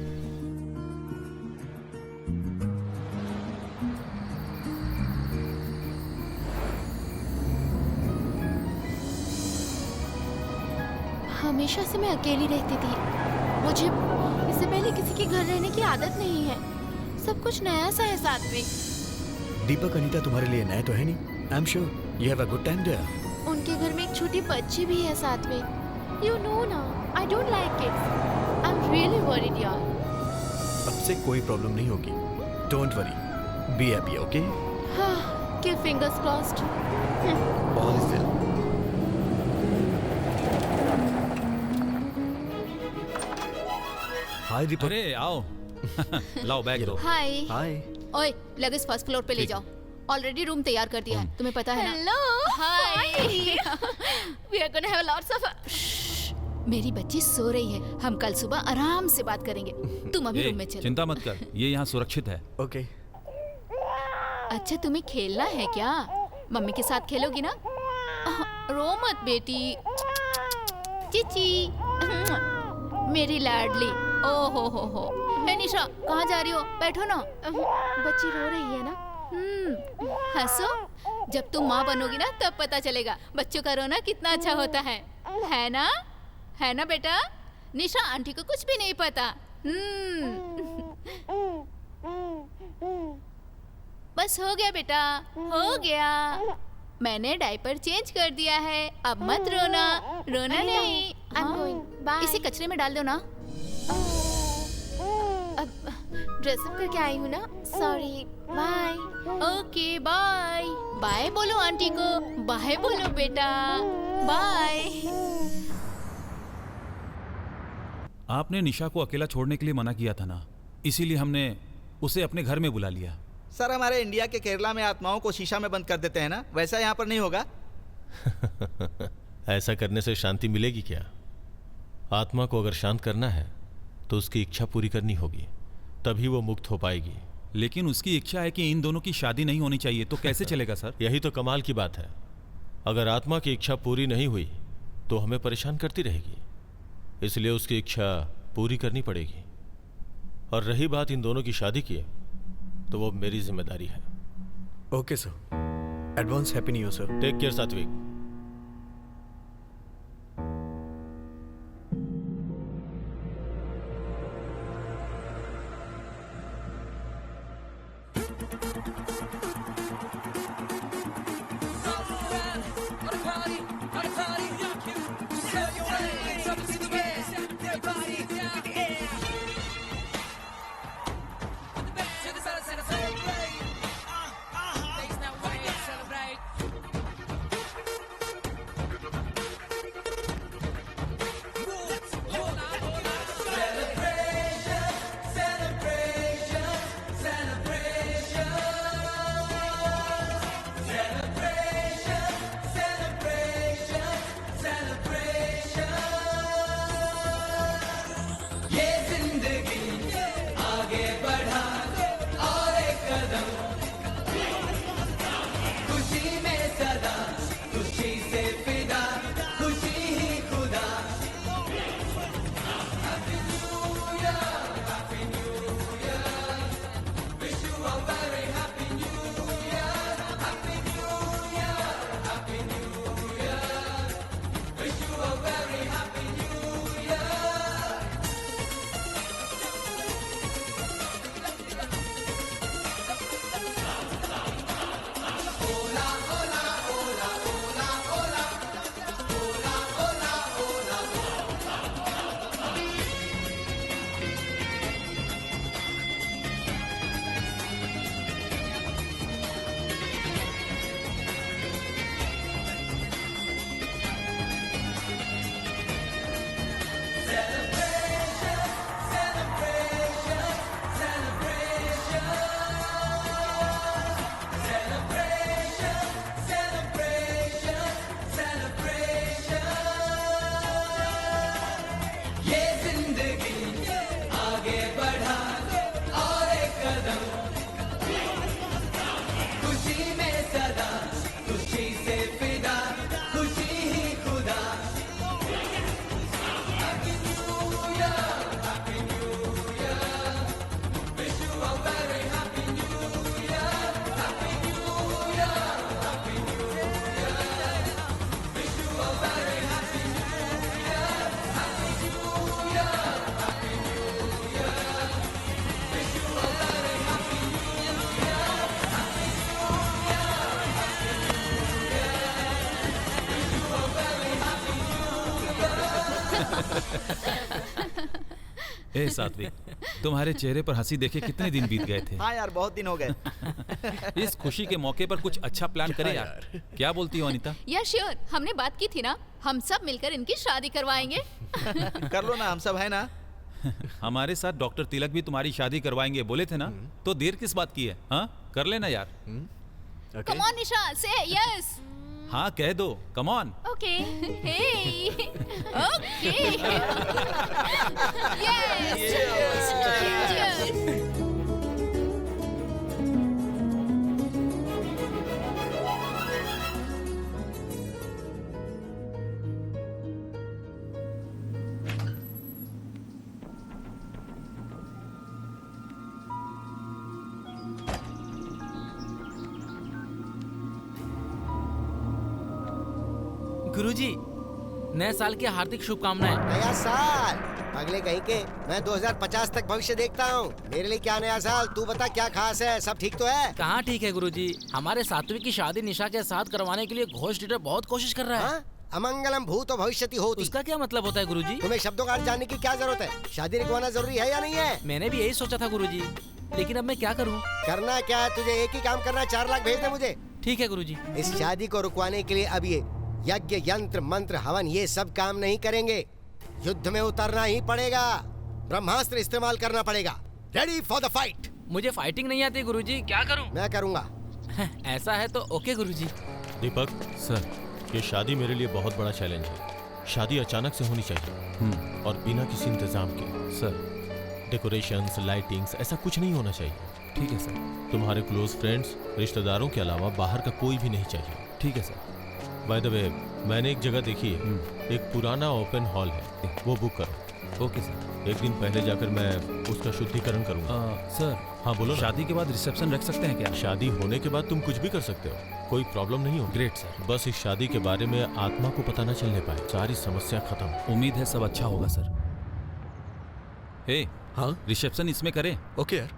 हमेशा से मैं अकेली रहती थी। मुझे इससे पहले किसी के घर रहने की आदत नहीं है। सब कुछ नया सा है साथ में। दीपक अनीता तुम्हारे लिए नए तो है नहीं। I am sure you have a good time there. उनके घर में एक छोटी बच्ची भी है साथ में। यू नो ना, I don't like kids. I am really worried यार। अब से कोई प्रॉब्लम नहीं होगी। Don't worry, be happy, okay? हाँ, keep fingers crossed. All is well. Hi Deepak. अरे आओ। लाओ बैग दो। हाय। हाय। ओए, लगेज फर्स्ट फ्लोर पे ले जाओ। ऑलरेडी रूम तैयार कर दिया है, तुम्हें पता है ना? Hello. Hi. We are gonna have lots of. मेरी बच्ची सो रही है, हम कल सुबह आराम से बात करेंगे। तुम अभी रूम में चलो। चिंता मत कर, ये यहाँ सुरक्षित है। ओके। अच्छा तुम्हें खेलना है क्या? मम्मी के साथ खेलोगी ना? रो मत बेटी। चिची मेरी लाडली। ओ हो। हे निशा, कहाँ जा रही हो? बैठो ना। बच्ची रो रही है ना। हंसो, जब तुम माँ बनोगी ना तब पता चलेगा बच्चों का रोना कितना अच्छा होता है ना? है ना बेटा? निशा, आंटी को कुछ भी नहीं पता। बस हो गया बेटा, हो गया। मैंने डायपर चेंज कर दिया है, अब मत रोना, रोना नहीं। इसे कचरे में डाल दो ना। ड्रेसअप करके आई हूँ ना, sorry, bye. Okay bye. Bye बोलो आंटी को, बाय बोलो बेटा, बाय। आपने निशा को अकेला छोड़ने के लिए मना किया था ना, इसीलिए हमने उसे अपने घर में बुला लिया। सर, हमारे इंडिया के केरला में आत्माओं को शीशा में बंद कर देते हैं ना, वैसा यहाँ पर नहीं होगा। ऐसा करने से शांति मिलेगी क्या? आत्मा को अगर शांत करना है तो उसकी इच्छा पूरी करनी होगी, तभी वो मुक्त हो पाएगी। लेकिन उसकी इच्छा है कि इन दोनों की शादी नहीं होनी चाहिए, तो कैसे चलेगा सर? यही तो कमाल की बात है। अगर आत्मा की इच्छा पूरी नहीं हुई तो हमें परेशान करती रहेगी, इसलिए उसकी इच्छा पूरी करनी पड़ेगी। और रही बात इन दोनों की शादी की, तो वो मेरी जिम्मेदारी है। Okay sir, advance happy new year sir. Take care Satvik. ए सात्विक, तुम्हारे चेहरे पर हंसी देखे कितने दिन बीत गए थे। हाँ यार, बहुत दिन हो गए। इस खुशी के मौके पर कुछ अच्छा प्लान करें यार। क्या बोलती हो अनीता? या श्योर, हमने बात की थी ना, हम सब मिलकर इनकी शादी करवाएंगे। कर लो ना, हम सब है ना। हमारे साथ डॉक्टर तिलक भी तुम्हारी शादी करवाएंगे बोले थे ना, तो देर किस बात की है? हाँ, कर लेना यार। कम ऑन निशा, से यस। हाँ कह दो, come on. Okay, hey, okay, yes, Guruji, नए साल की हार्दिक शुभकामनाएं। नया साल अगले कहीं के, मैं 2050 तक भविष्य देखता हूँ। मेरे लिए क्या नया साल, तू बता क्या खास है, सब ठीक तो है? कहाँ ठीक है गुरुजी, हमारे सात्विक की शादी निशा के साथ करवाने के लिए घोष लीडर बहुत कोशिश कर रहा है। हाँ? अमंगलम भूतो भविष्यति होती। उसका क्या मतलब होता है गुरुजी? तुम्हें शब्दों का अर्थ जानने की क्या जरूरत है? शादी रुकवाना जरूरी है या नहीं है? मैंने भी यही सोचा था गुरुजी, लेकिन अब मैं क्या करूँ? करना क्या है तुझे, एक ही काम करना, 4 लाख भेज दे मुझे। ठीक है गुरुजी। इस शादी को रुकवाने के लिए अब ये यज्ञ, यंत्र, मंत्र, हवन ये सब काम नहीं करेंगे। युद्ध में उतरना ही पड़ेगा, ब्रह्मास्त्र इस्तेमाल करना पड़ेगा। Ready for the fight. मुझे फाइटिंग नहीं आती गुरुजी, क्या करूँ? मैं करूँगा। ऐसा है तो ओके गुरुजी। दीपक सर, ये शादी मेरे लिए बहुत बड़ा चैलेंज है। शादी अचानक से होनी चाहिए और बिना किसी इंतजाम के। सर, डेकोरेशंस, लाइटिंग्स, ऐसा कुछ नहीं होना चाहिए। ठीक है सर। तुम्हारे क्लोज फ्रेंड्स, रिश्तेदारों के अलावा बाहर का कोई भी नहीं चाहिए। ठीक है सर। बाय द वे, मैंने एक जगह देखी है, एक पुराना ओपन हॉल है, वो बुक करो। Okay sir. एक दिन पहले जाकर मैं उसका शुद्धिकरण करूंगा। सर, हाँ बोलो ना। शादी के बाद रिसेप्शन रख सकते हैं क्या? शादी होने के बाद तुम कुछ भी कर सकते हो, कोई प्रॉब्लम नहीं हो। Great sir. बस इस शादी के बारे में आत्मा को पता न चलने पाए, सारी समस्या खत्म। उम्मीद है सब अच्छा होगा सर। हे, हाँ रिसेप्शन इसमें करें? ओके यार,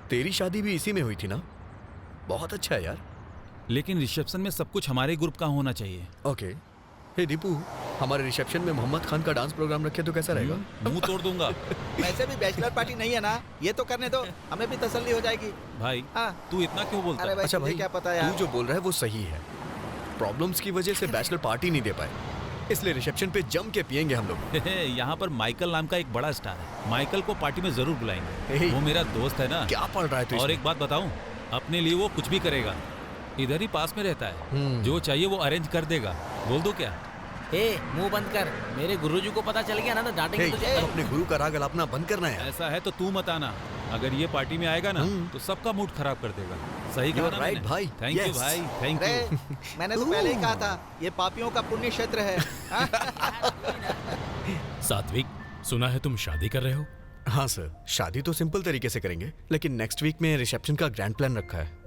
तेरी शादी भी इसी में हुई थी ना? बहुत अच्छा है यार। लेकिन रिसेप्शन में सब कुछ हमारे ग्रुप का होना चाहिए। ओके। हे दीपू, हमारे रिसेप्शन में मोहम्मद खान का डांस प्रोग्राम रखे तो कैसा रहेगा? मुंह तोड़ दूंगा। वैसे भी बैचलर पार्टी नहीं है ना, ये तो करने दो, हमें भी तसल्ली हो जाएगी। भाई, हाँ। तू इतना क्यों बोलता अरे है? भाई, अच्छा भाई, क्या पता यार। तू जो बोल रहा है वो सही है। प्रॉब्लम्स की वजह से बैचलर पार्टी नहीं दे पाए, इसलिए रिसेप्शन पे जम के पियेंगे हम लोग। यहाँ पर माइकल नाम का एक बड़ा स्टार है, माइकल को पार्टी में जरूर बुलाएंगे। वो मेरा दोस्त है ना। क्या पढ़ रहा है तू? और एक बात बताऊं, अपने लिए वो कुछ भी करेगा। इधर ही पास में रहता है, जो चाहिए वो अरेंज कर देगा। बोल दो क्या? मुंह बंद कर, मेरे गुरुजी को पता चल गया ना तो डांटेंगे तुझे। अपने गुरु का राग अलापना बंद करना है। ऐसा है तो तू मत आना, अगर ये पार्टी में आएगा ना तो सबका मूड खराब कर देगा। सही कहा ना राइट मैंने? भाई। थैंक यू भाई, थैंक यू। मैंने तो पहले ही कहा था, ये पापियों का पुण्य क्षेत्र है। सात्विक, सुना है तुम शादी कर रहे हो? हाँ सर, शादी तो सिंपल तरीके से करेंगे, लेकिन नेक्स्ट वीक में रिसेप्शन का ग्रैंड प्लान रखा है।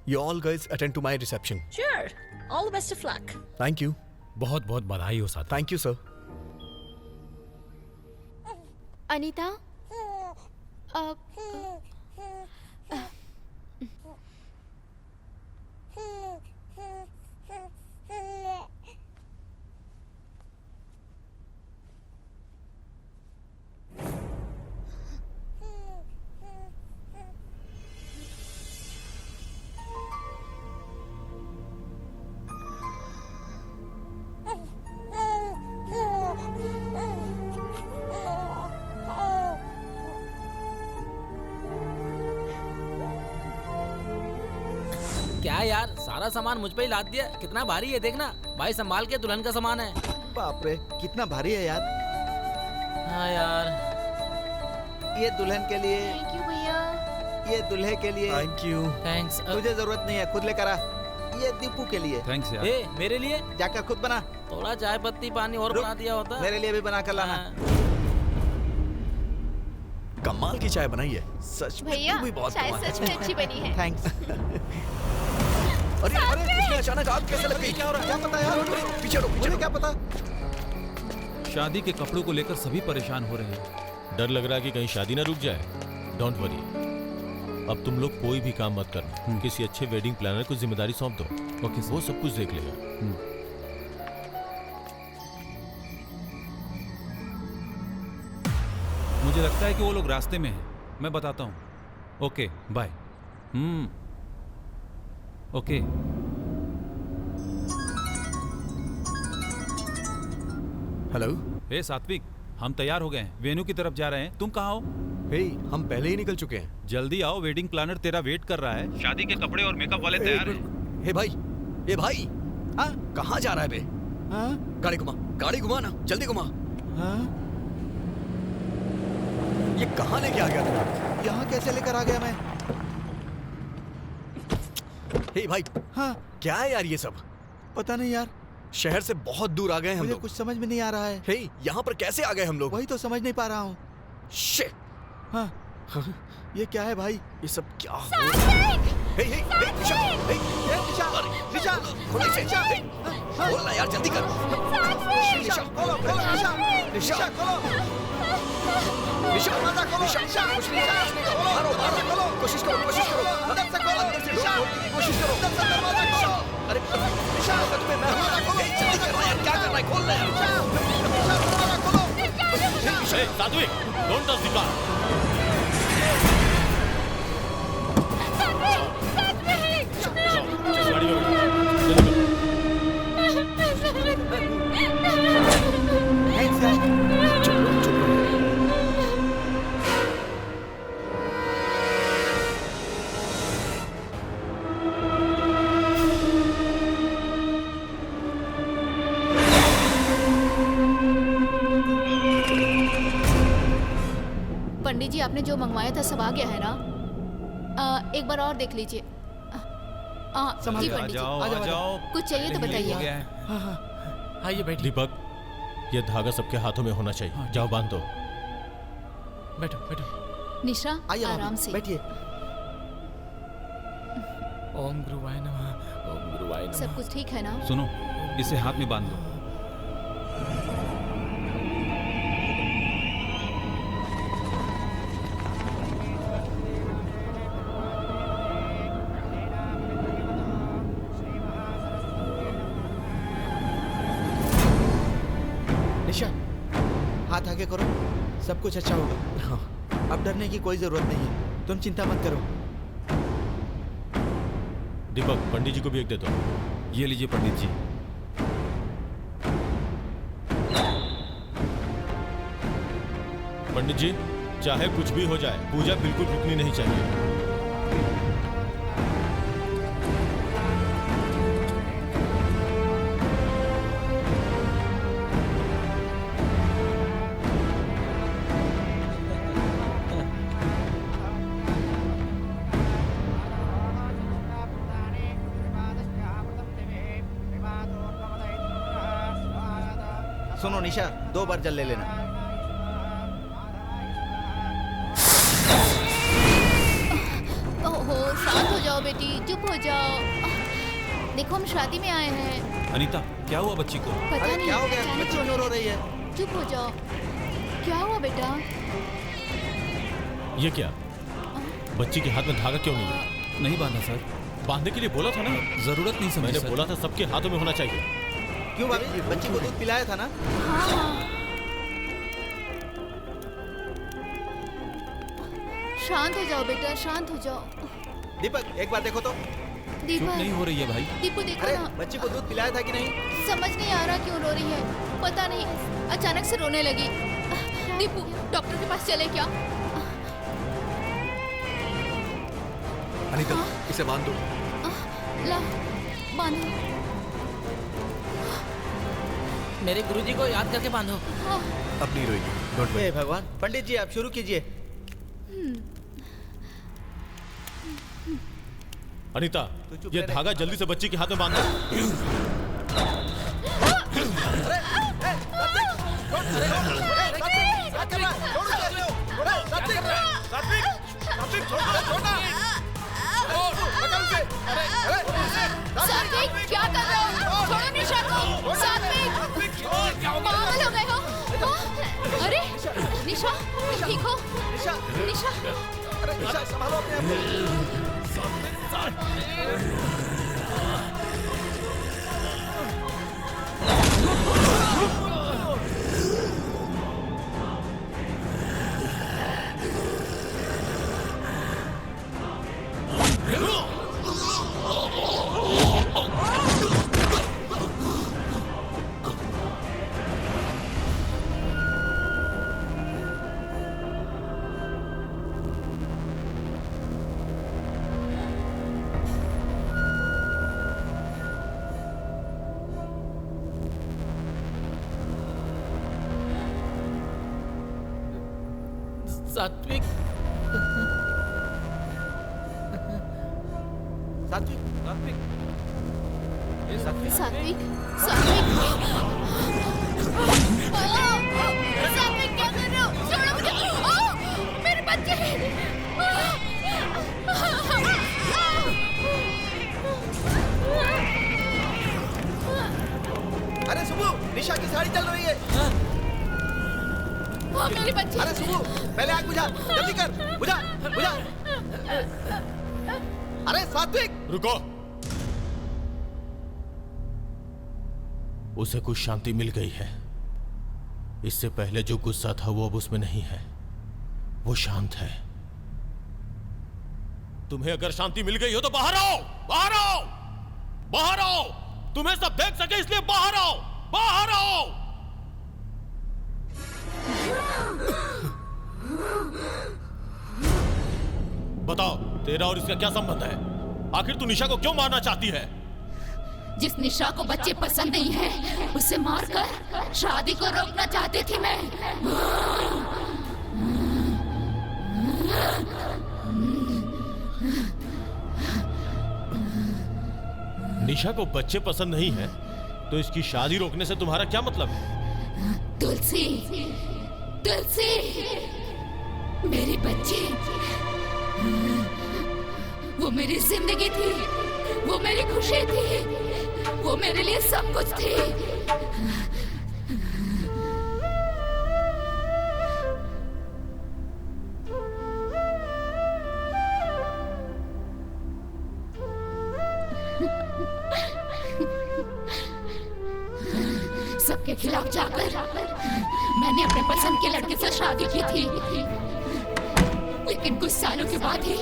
You all guys attend to my reception. Sure. All the best of luck. Thank you. बहुत बहुत बधाई हो साथ। Thank you sir. अनीता, क्या यार, सारा सामान मुझ पे ही लाद दिया। कितना भारी है देखना भाई, संभाल के, दुल्हन का सामान है। बाप रे, कितना भारी है यार। हाँ यार, ये दुल्हन के लिए, थैंक यू भैया। ये दूल्हे के लिए, थैंक यू। थैंक्स। तुझे जरूरत नहीं है, खुद लेकर आ। ये दीपू के लिए। थैंक्स यार। मेरे लिए जाकर खुद बना। थोड़ा चाय पत्ती पानी और बना दिया होता। मेरे लिए भी बना कर लाना। कमाल की चाय बनाई है सच में। भैया, तू भी बहुत चाय कमाल है। सच में अच्छी बनी है। थैंक्स। अरे अरे, इसमें अचानक आग कैसे लग गई? क्या हो रहा है? क्या पता यार, पीछे रो, मुझे क्या पता। शादी के कपड़ों को लेकर सभी परेशान हो रहे हैं। डर लग रहा है कि कहीं शादी ना रुक जाए। डोंट वरी, अब तुम लोग कोई भी काम मत करना, किसी अच्छे वेडिंग प्लानर को जिम्मेदारी सौंप दो। ओके, वो सब कुछ देख लेगा। मुझे लगता है कि वो लोग रास्ते में हैं, मैं बताता हूँ। Okay bye. Okay. Hello. Hey Satvik, हम तैयार हो गए हैं, वेन्यू की तरफ जा रहे हैं। तुम कहाँ हो? हे, हम पहले ही निकल चुके हैं। जल्दी आओ, वेडिंग प्लानर तेरा वेट कर रहा है। शादी के कपड़े और मेकअप वाले तैयार हैं। हे भाई, ये भाई, हाँ कहाँ जा रहा है बे? हाँ गाड़ी घुमा, गाड़ी घुमा ना, जल्दी घुमा। हाँ, ये कहाँ लेके आ गया तू? यहाँ कैसे लेकर आ गया मैं? हे भाई, हाँ क्या है यार ये सब? पता नहीं यार, शहर से बहुत दूर आ गए हम मुझे लोग। कुछ समझ में नहीं आ रहा है। हे, यहाँ पर कैसे आ गए हम लोग? वही तो समझ नहीं पा रहा हूँ। शिट। हाँ, ये क्या है भाई? ये सब क्या हो? सात्विक! खोलना यार, जल्दी कर। कोशिश करो। अरे तुम्हें मैं जल्दी कर रहा है, क्या कर रहा है? खोल रहा है। सात्विक, डोंट टच द कार। पंडित जी, आपने जो मंगवाया था सब आ गया है ना? एक बार और देख लीजिए। जी पंडित जी, आ जाओ। कुछ चाहिए तो बताइए। आइए बैठिए। दीपक, ये धागा सबके हाथों में होना चाहिए। जाओ बांध दो। बैठो। निशा, आराम से बैठिए। ओम गुरुवाय नमः। सब कुछ ठीक है ना? सुनो, इसे हाथ में बांध दो। निशा, हाथ आगे करो, सब कुछ अच्छा होगा। हाँ। अब डरने की कोई जरूरत नहीं है, तुम चिंता मत करो। दीपक, पंडित जी को भी एक दे दो। ये लीजिए पंडित जी। पंडित जी, चाहे कुछ भी हो जाए, पूजा बिल्कुल रुकनी नहीं चाहिए। सुनो निशा, 2 बार जल ले लेना। ओहो, शांत हो जाओ बेटी, चुप हो जाओ। देखो, हम शादी में आए हैं। अनीता, क्या हुआ बच्ची को? पता नहीं क्या हो गया? बच्ची क्यों रो रही है? चुप हो जाओ। क्या हुआ बेटा? ये क्या? बच्ची के हाथ में धागा क्यों नहीं है? नहीं बांधा सर। बांधने के लिए बोला था ना? जरूरत नहीं समझी मैंने सर। बोला था सबके हाथों में होना चाहिए। क्यों भाभी, बच्ची को दूध पिलाया था ना? हाँ। शांत हो जाओ बेटा, शांत हो जाओ। दीपक, एक बार देखो तो। दीपक, नहीं हो रही है भाई। दीपू देखो अरे ना। बच्ची को दूध पिलाया था कि नहीं? समझ नहीं आ रहा क्यों रो रही है। पता नहीं, अचानक से रोने लगी। दीपू, डॉक्टर के पास चले क्या? अनीता, इसे बांध दो। ला, बांधो। मेरे गुरुजी को याद करके बांधो। अब नहीं रोएगी। डोंट हे भगवान। पंडित जी, आप शुरू कीजिए। अनीता, ये धागा जल्दी से बच्ची के हाथ में बांध दो। सात्विक, क्या कर रहे हो? छोड़ो निशा को। सात्विक, पागल हो गए हो? अरे निशा, ठीक हो? निशा, अरे निशा, संभालो अपने आप सात्विक, सात्विक, सात्विक, ये सात्विक, सात्विक, सात्विक, सात्विक क्या कर रहे हो? छोड़ो मुझे। मेरे बच्चे। मेरी बच्ची। अरे सुबह पहले आग बुझा, जल्दी कर, बुझा बुझा। अरे सात्विक रुको। उसे कुछ शांति मिल गई है। इससे पहले जो गुस्सा था वो अब उसमें नहीं है, वो शांत है। तुम्हें अगर शांति मिल गई हो तो बाहर आओ, बाहर आओ, बाहर आओ। तुम्हें सब देख सके इसलिए बाहर आओ, बाहर आओ। बताओ तेरा और इसका क्या संबंध है? आखिर तू निशा को क्यों मारना चाहती है? जिस निशा को बच्चे पसंद नहीं है उसे मारकर शादी को रोकना चाहती थी मैं। निशा को बच्चे पसंद नहीं है तो इसकी शादी रोकने से तुम्हारा क्या मतलब है? तुलसी, तुलसी, मेरी बच्ची, वो मेरी जिंदगी थी, वो मेरी खुशी थी, वो मेरे लिए सब कुछ थी। सबके खिलाफ जाकर मैंने अपने पसंद के लड़के से शादी की थी, लेकिन कुछ सालों के बाद ही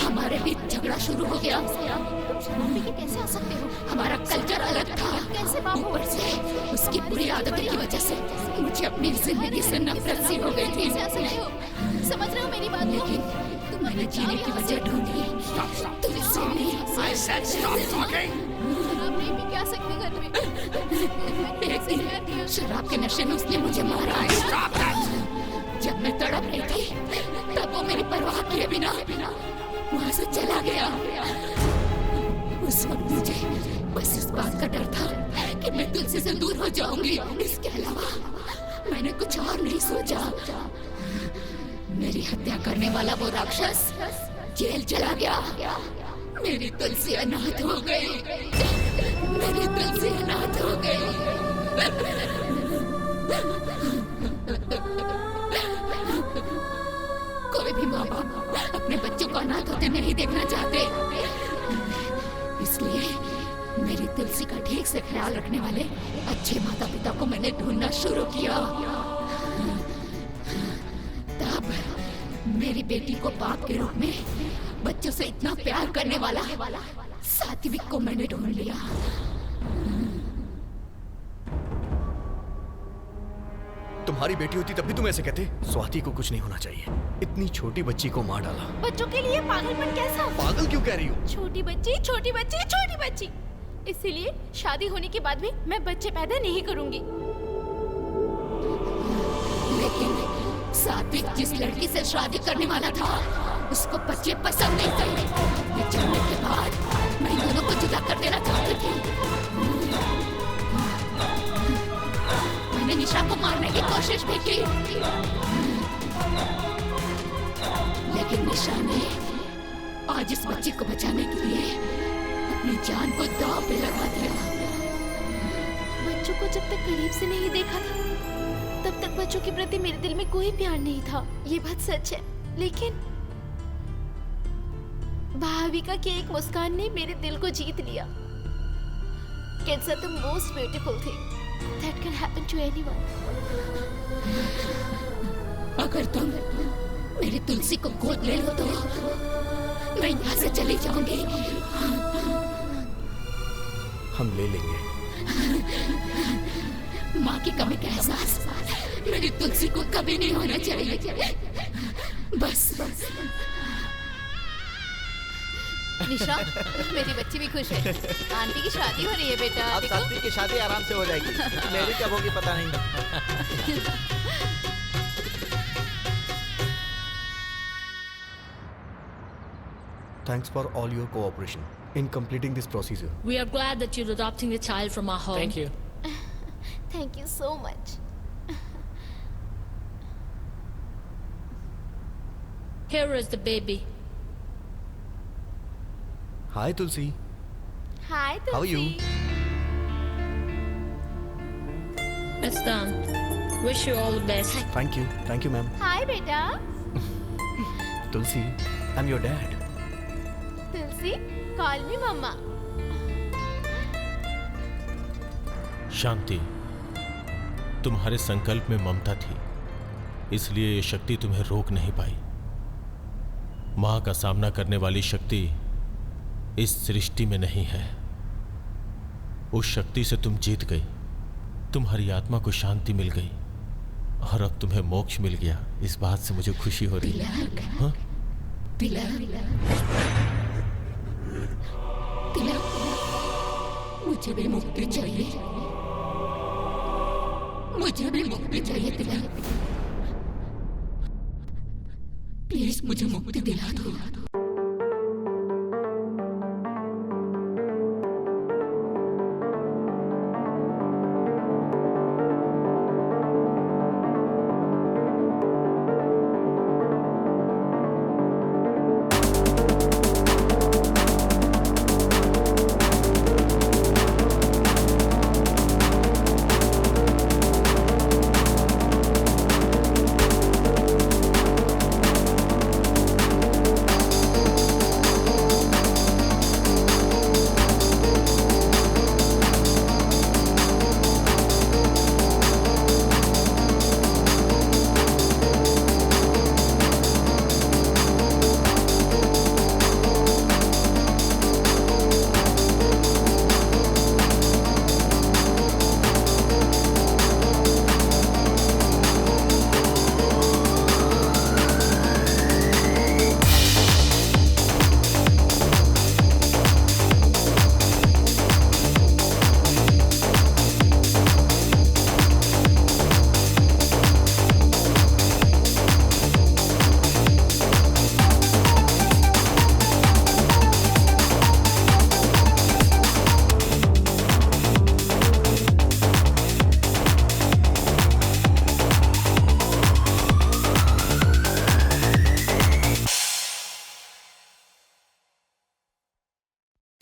हमारे बीच झगड़ा शुरू हो गया। कैसे आ सकते हो? हमारा कल्चर अलग था। कैसे ऊपर से उसकी बुरी आदतों की वजह से मुझे अपनी जिंदगी से नफरत सी हो गई थी। समझ रहे हो मेरी बात? लेकिन मैंने जीने की वजह ढूंढी। तुमसे नहीं। क्या सकती घर में? एक दिन शराब के नशे में उसने मुझे मारा। जब मैं तड़प रही थी तब वो मेरी परवाह किए बिना वहां से चला गया। उस वक्त मुझे बस इस बात का डर था कि मैं तुलसी से दूर हो जाऊंगी। इसके अलावा मैंने कुछ और नहीं सोचा। मेरी हत्या करने वाला वो राक्षस जेल चला गया। मेरी तुलसी अनाथ हो गई। मेरी तुलसी अनाथ हो गई। कोई भी माँ बाप अपने बच्चों को अनाथ होते नहीं देखना चाहते, इसलिए मेरी तुलसी का ठीक से ख्याल रखने वाले अच्छे माता पिता को मैंने ढूंढना शुरू किया। तब मेरी बेटी को बाप के रूप में बच्चों से इतना प्यार करने वाला सात्विक को मैंने ढूंढ लिया। तुम्हारी बेटी होती तब भी तुम ऐसे कहते? स्वाति को कुछ नहीं होना चाहिए। इतनी छोटी बच्ची को मार डाला। बच्चों के लिए पागलपन कैसा? पागल क्यों कह रही हो? छोटी बच्ची, छोटी बच्ची, छोटी बच्ची। इसीलिए शादी होने के बाद भी मैं बच्चे पैदा नहीं करूंगी। लेकिन सात्विक जिस लड़की से शादी करने वाला था उसको बच्चे पसंद नहीं थे। ये जानने के बाद मैं दोनों को जुदा कर देना चाहती थी। मैंने निशा को मारने की कोशिश भी की, लेकिन निशा ने आज इस बच्चे को बचाने के लिए अपनी जान को दांव पे लगा दिया। बच्चों को जब तक करीब से नहीं देखा था तब तक बच्चों के प्रति मेरे दिल में कोई प्यार नहीं था। ये बात सच है। लेकिन भाविका की एक मुस्कान ने मेरे दिल को जीत लिया। Kids are the most beautiful thing that can happen to anyone. अगर तुम मेरी तुलसी को गोद ले लो तो मैं यहाँ से चली जाऊंगी। हम ले लेंगे। माँ की कमी का एहसास मेरी तुलसी को कभी नहीं होना चाहिए। बस निशा, मेरी बच्ची भी खुश है। आंटी की शादी हो रही है बेटा। अब सात्विक की शादी आराम से हो जाएगी। मेरी कब होगी पता नहीं। Thanks for all your cooperation in completing this procedure. We are glad that you're adopting the child from our home. Thank you. Thank you so much. Here is the baby. Hi Tulsi. Hi, Tulsi. How are you? It's done. Wish you all the best. Thank you ma'am. Hi बेटा। Tulsi, I am your dad. Tulsi, call me mamma. Shanti, तुम्हारे संकल्प में ममता थी, इसलिए ये शक्ति तुम्हें रोक नहीं पाई। मां का सामना करने वाली शक्ति इस सृष्टि में नहीं है। उस शक्ति से तुम जीत गई, तुम्हारी आत्मा को शांति मिल गई और अब तुम्हें मोक्ष मिल गया। इस बात से मुझे खुशी हो रही है। हाँ? मुझे भी मुक्ति चाहिए, मुझे भी मुक्ति चाहिए तिलक। प्लीज मुझे मुक्ति दिला दो।